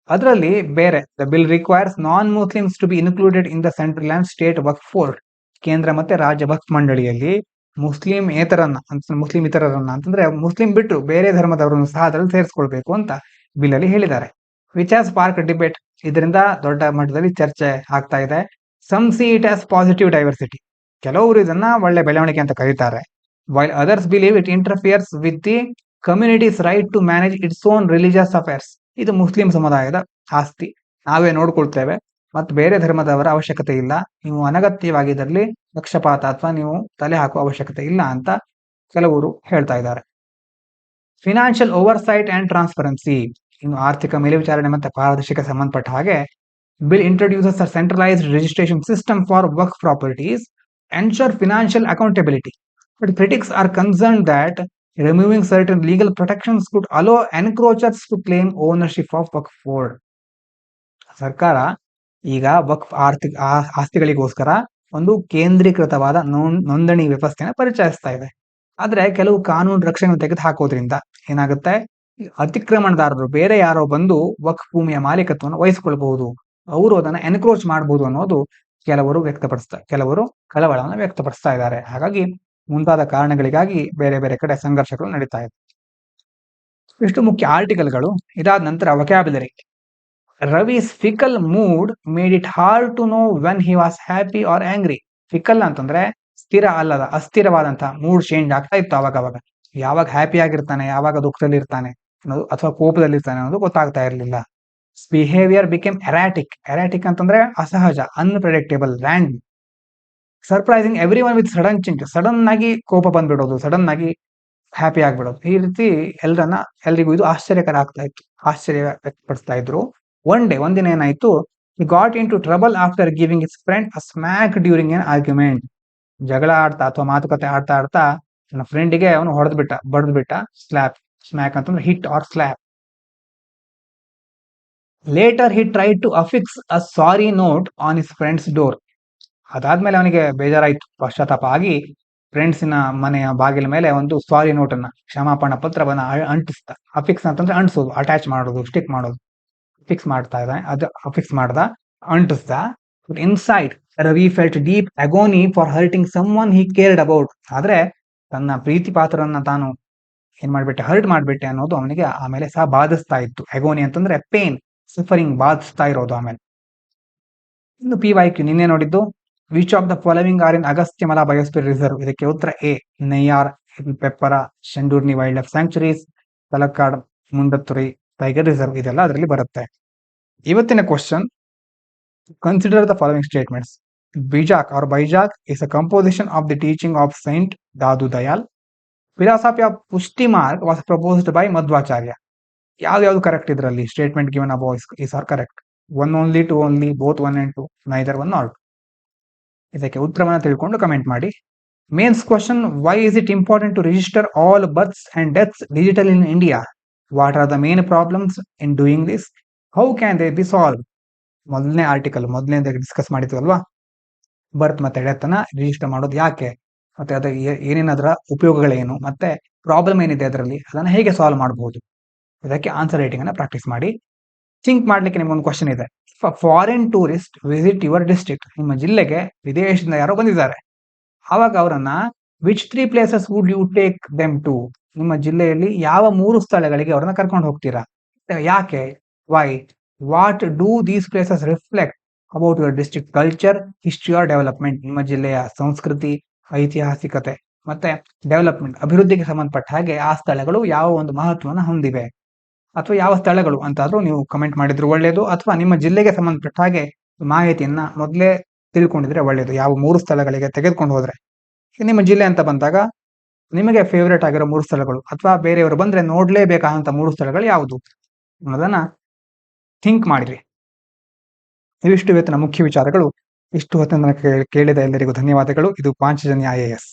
ಅದರಲ್ಲಿ ಬೇರೆ the bill requires non Muslims to be included in the central and state waqf board. ಕೇಂದ್ರ ಮತ್ತೆ ರಾಜ್ಯ ವಕ್ಫ್ ಮಂಡಳಿಯಲ್ಲಿ ಮುಸ್ಲಿಂ ಇತರರನ್ನ ಅಂತಂದ್ರೆ ಮುಸ್ಲಿಂ ಬಿಟ್ಟು ಬೇರೆ ಧರ್ಮದವರನ್ನು ಸಹ ಅದರಲ್ಲಿ ಸೇರಿಸ್ಕೊಳ್ಬೇಕು ಅಂತ ಬಿಲ್ ಅಲ್ಲಿ ಹೇಳಿದ್ದಾರೆ. ವಿಚ್ ಹ್ಯಾಸ್ ಸ್ಪಾರ್ಕ್ ಡಿಬೇಟ್, ಇದರಿಂದ ದೊಡ್ಡ ಮಟ್ಟದಲ್ಲಿ ಚರ್ಚೆ ಆಗ್ತಾ ಇದೆ. Some see it as positive diversity, ಕೆಲವರು ಇದನ್ನ ಒಳ್ಳೆ ಬೆಳವಣಿಗೆ ಅಂತ ಕರೀತಾರೆ. While others believe it interferes with the community's right to manage its own religious affairs. ಇದು ಮುಸ್ಲಿಂ ಸಮುದಾಯದ ಆಸ್ತಿ, ನಾವೇ ನೋಡ್ಕೊಳ್ತೇವೆ ಮತ್ತು ಬೇರೆ ಧರ್ಮದವರ ಅವಶ್ಯಕತೆ ಇಲ್ಲ, ನೀವು ಅನಗತ್ಯವಾಗಿ ಇದರಲ್ಲಿ ಪಕ್ಷಪಾತ ಅಥವಾ ನೀವು ತಲೆ ಹಾಕುವ ಅವಶ್ಯಕತೆ ಇಲ್ಲ ಅಂತ ಕೆಲವರು ಹೇಳ್ತಾ ಇದ್ದಾರೆ. ಫಿನಾನ್ಷಿಯಲ್ ಓವರ್ಸೈಟ್ ಅಂಡ್ ಟ್ರಾನ್ಸ್ಪರೆನ್ಸಿ, ಇನ್ನು ಆರ್ಥಿಕ ಮೇಲ್ವಿಚಾರಣೆ ಮತ್ತು ಪಾರದರ್ಶಕ ಸಂಬಂಧಪಟ್ಟ ಹಾಗೆ bill introduces a centralised registration system for Waqf properties, ensure financial accountability. But critics are concerned that removing certain legal protections could allow encroachers to claim ownership of Waqf board. ಸರ್ಕಾರ ಈಗ ವಕ್ಫ್ ಆಸ್ತಿಗಳಿಗೋಸ್ಕರ ಒಂದು ಕೇಂದ್ರೀಕೃತವಾದ ನೋಂದಣಿ ವ್ಯವಸ್ಥೆನ ಪರಿಚಯಿಸ್ತಾ ಇದೆ. ಆದ್ರೆ ಕೆಲವು ಕಾನೂನು ರಕ್ಷಣೆ ತೆಗೆದು ಹಾಕೋದ್ರಿಂದ ಏನಾಗುತ್ತೆ, ಅತಿಕ್ರಮಣದಾರರು ಬೇರೆ ಯಾರೋ ಬಂದು ವಕ್ಫ್ ಭೂಮಿಯ ಮಾಲೀಕತ್ವವನ್ನು ವಹಿಸಿಕೊಳ್ಬಹುದು, ಅವರು ಅದನ್ನ ಎನ್ಕ್ರೋಚ್ ಮಾಡಬಹುದು ಅನ್ನೋದು ಕೆಲವರು ಕಳವಳವನ್ನು ವ್ಯಕ್ತಪಡಿಸ್ತಾ ಇದ್ದಾರೆ. ಹಾಗಾಗಿ ಮುಂತಾದ ಕಾರಣಗಳಿಗಾಗಿ ಬೇರೆ ಬೇರೆ ಕಡೆ ಸಂಘರ್ಷಗಳು ನಡೀತಾ ಇದೆ. ಇಷ್ಟು ಮುಖ್ಯ ಆರ್ಟಿಕಲ್ಗಳು. ಇದಾದ ನಂತರ vocabulary. Ravi's fickle mood made it hard to know when he was happy or angry. Fickle ಅಂತಂದ್ರೆ ಸ್ಥಿರ ಅಲ್ಲದ, ಅಸ್ಥಿರವಾದಂತಹ ಮೂಡ್ ಚೇಂಜ್ ಆಗ್ತಾ ಇತ್ತು ಅವಾಗ. ಯಾವಾಗ ಹ್ಯಾಪಿ ಆಗಿರ್ತಾನೆ, ಯಾವಾಗ ದುಃಖದಲ್ಲಿ ಇರ್ತಾನೆ ಅನ್ನೋದು ಅಥವಾ ಕೋಪದಲ್ಲಿ ಇರ್ತಾನೆ ಅನ್ನೋದು ಗೊತ್ತಾಗ್ತಾ ಇರಲಿಲ್ಲ. Behaviour became erratic. ಎರಾಟಿಕ್ ಅಂತಂದ್ರೆ ಅಸಹಜ, unpredictable, random. Surprising every one with sudden change, sudden ಆಗಿ ಕೋಪ ಬಂದ್ಬಿಡೋದು, ಸಡನ್ ಆಗಿ ಹ್ಯಾಪಿ ಆಗ್ಬಿಡೋದು. ಈ ರೀತಿ ಎಲ್ರಿಗೂ ಇದು ಆಶ್ಚರ್ಯಕರ ಆಗ್ತಾ ಇತ್ತು, ಆಶ್ಚರ್ಯ ವ್ಯಕ್ತಪಡಿಸ್ತಾ ಇದ್ರು. ಒಂದಿನ ಏನಾಯ್ತು, he got into trouble after giving his friend a smack during an argument. ಜಗಳ ಆಡ್ತಾ ಅಥವಾ ಮಾತುಕತೆ ಆಡ್ತಾ ನನ್ನ ಫ್ರೆಂಡಿಗೆ ಅವನು ಬಡ್ದು ಬಿಟ್ಟ. ಸ್ಮ್ಯಾಕ್ ಅಂತಂದ್ರೆ hit or slap. Later he tried to affix a sorry note on his friend's door. ಅದಾದ್ಮೇಲೆ ಅವನಿಗೆ ಬೇಜಾರಾಯ್ತು, ಪಶ್ಚಾತ್ತಾಪ ಆಗಿ ಫ್ರೆಂಡ್ಸಿನ ಮನೆಯ ಬಾಗಿಲ ಮೇಲೆ ಒಂದು ಸಾರಿ ನೋಟನ್ನ, ಕ್ಷಮಾಪಣಾ ಪತ್ರವನ್ನ ಅಂಟಿಸ್ತಾ. ಅಫಿಕ್ಸ್ ಅಂತಂದ್ರೆ ಅಂಟಿಸೋದು, ಅಟ್ಯಾಚ್ ಮಾಡೋದು, ಸ್ಟಿಕ್ ಮಾಡೋದು. ಫಿಕ್ಸ್ ಮಾಡ್ತಾ ಇದ್ದಾನೆ, ಅದು ಅಫಿಕ್ಸ್ ಮಾಡ್ದ, ಅಂಟಿಸ್ದ. Inside Ravi felt deep agony for hurting someone he cared about. ಆದ್ರೆ ತನ್ನ ಪ್ರೀತಿ ಪಾತ್ರರನ್ನ ತಾನು ಹರ್ಟ್ ಮಾಡ್ಬಿಟ್ಟೆ ಅನ್ನೋದು ಅವನಿಗೆ ಆಮೇಲೆ ಸಹ ಬಾಧಿಸ್ತಾ ಇತ್ತು. ಅಗೋನಿ ಅಂತಂದ್ರೆ ಪೇನ್, ಸಫರಿಂಗ್, ಬಾಧಿಸ್ತಾ ಇರೋದು. ಆಮೇಲೆ ಇನ್ನು PYQ ನಿನ್ನೆ ನೋಡಿದ್ದು, which of the following are in Agasthyamala biosphere reserve. ಇದಕ್ಕೆ ಉತ್ತರ A, Neyyar, Peppara, Shendurney wildlife sanctuaries, Kalakad, Mundanthurai tiger reserve, ಇದೆಲ್ಲ ಅದರಲ್ಲಿ ಬರುತ್ತೆ. ಇವತ್ತಿನ question, consider the following statements. Bijak or Bijak is a composition of the teaching of saint Dadu Dayal. Philosophy of Pushti Marg was proposed by Madhvacharya. ಯಾವ್ದು correct ಇದರಲ್ಲಿ? Statement given above is are correct. 1 only, 2 only, both 1 and 2, neither 1 nor 2. ಇದಕ್ಕೆ ಉತ್ತರವನ್ನು ತಿಳ್ಕೊಂಡು comment ಮಾಡಿ. Mains question, why is it important to register all births and deaths digital in India? What are the main problems in doing this? How can they be solve? ಮೊದಲನೇ article, discuss ಮಾಡಿದ್ವಿ ಅಲ್ವಾ, ಬರ್ತ್ ಮತ್ತೆ death ಅನ್ನ register ಮಾಡೋದು ಯಾಕೆ, ಮತ್ತೆ ಅದು ಏನೇನದರ ಉಪಯೋಗಗಳೇನು, ಮತ್ತೆ ಪ್ರಾಬ್ಲಮ್ ಏನಿದೆ ಅದರಲ್ಲಿ, ಅದನ್ನ ಹೇಗೆ ಸಾಲ್ವ್ ಮಾಡಬಹುದು, ಇದಕ್ಕೆ ಆನ್ಸರ್ ರೈಟಿಂಗ್ ಅನ್ನ ಪ್ರಾಕ್ಟೀಸ್ ಮಾಡಿ. ಥಿಂಕ್ ಮಾಡ್ಲಿಕ್ಕೆ ನಿಮ್ಗೊಂದು ಕ್ವಶನ್ ಇದೆ. Foreign tourist visit your district. ನಿಮ್ಮ ಜಿಲ್ಲೆಗೆ ವಿದೇಶದಿಂದ ಯಾರೋ ಬಂದಿದ್ದಾರೆ, ಆವಾಗ ಅವರನ್ನ which 3 places would you take them to? ನಿಮ್ಮ ಜಿಲ್ಲೆಯಲ್ಲಿ ಯಾವ 3 ಸ್ಥಳಗಳಿಗೆ ಅವರನ್ನ ಕರ್ಕೊಂಡು ಹೋಗ್ತೀರಾ? ಯಾಕೆ? Why? What do these places reflect about your district culture, history or development? ನಿಮ್ಮ ಜಿಲ್ಲೆಯ ಸಂಸ್ಕೃತಿ, ಐತಿಹಾಸಿಕತೆ ಮತ್ತೆ ಡೆವಲಪ್ಮೆಂಟ್, ಅಭಿವೃದ್ಧಿಗೆ ಸಂಬಂಧಪಟ್ಟ ಹಾಗೆ ಆ ಸ್ಥಳಗಳು ಯಾವ ಒಂದು ಮಹತ್ವವನ್ನು ಹೊಂದಿವೆ, ಅಥವಾ ಯಾವ ಸ್ಥಳಗಳು ಅಂತಾದ್ರೂ ನೀವು ಕಮೆಂಟ್ ಮಾಡಿದ್ರು ಒಳ್ಳೆಯದು. ಅಥವಾ ನಿಮ್ಮ ಜಿಲ್ಲೆಗೆ ಸಂಬಂಧಪಟ್ಟ ಹಾಗೆ ಮಾಹಿತಿಯನ್ನ ಮೊದಲೇ ತಿಳ್ಕೊಂಡಿದ್ರೆ ಒಳ್ಳೆಯದು. ಯಾವ 3 ಸ್ಥಳಗಳಿಗೆ ತೆಗೆದುಕೊಂಡು ಹೋದ್ರೆ, ನಿಮ್ಮ ಜಿಲ್ಲೆ ಅಂತ ಬಂದಾಗ ನಿಮಗೆ ಫೇವ್ರೇಟ್ ಆಗಿರೋ 3 ಸ್ಥಳಗಳು, ಅಥವಾ ಬೇರೆಯವರು ಬಂದ್ರೆ ನೋಡ್ಲೇಬೇಕಾದಂತ 3 ಸ್ಥಳಗಳು ಯಾವುದು ಅನ್ನೋದನ್ನ ಥಿಂಕ್ ಮಾಡಿರಿ. ಇವಿಷ್ಟು ಇವತ್ತಿನ ಮುಖ್ಯ ವಿಚಾರಗಳು. ಇಷ್ಟು ಹೊತ್ತಿನ ಕೇಳಿದ ಎಲ್ಲರಿಗೂ ಧನ್ಯವಾದಗಳು. ಇದು ಪಾಂಚಜನ್ಯ IAS.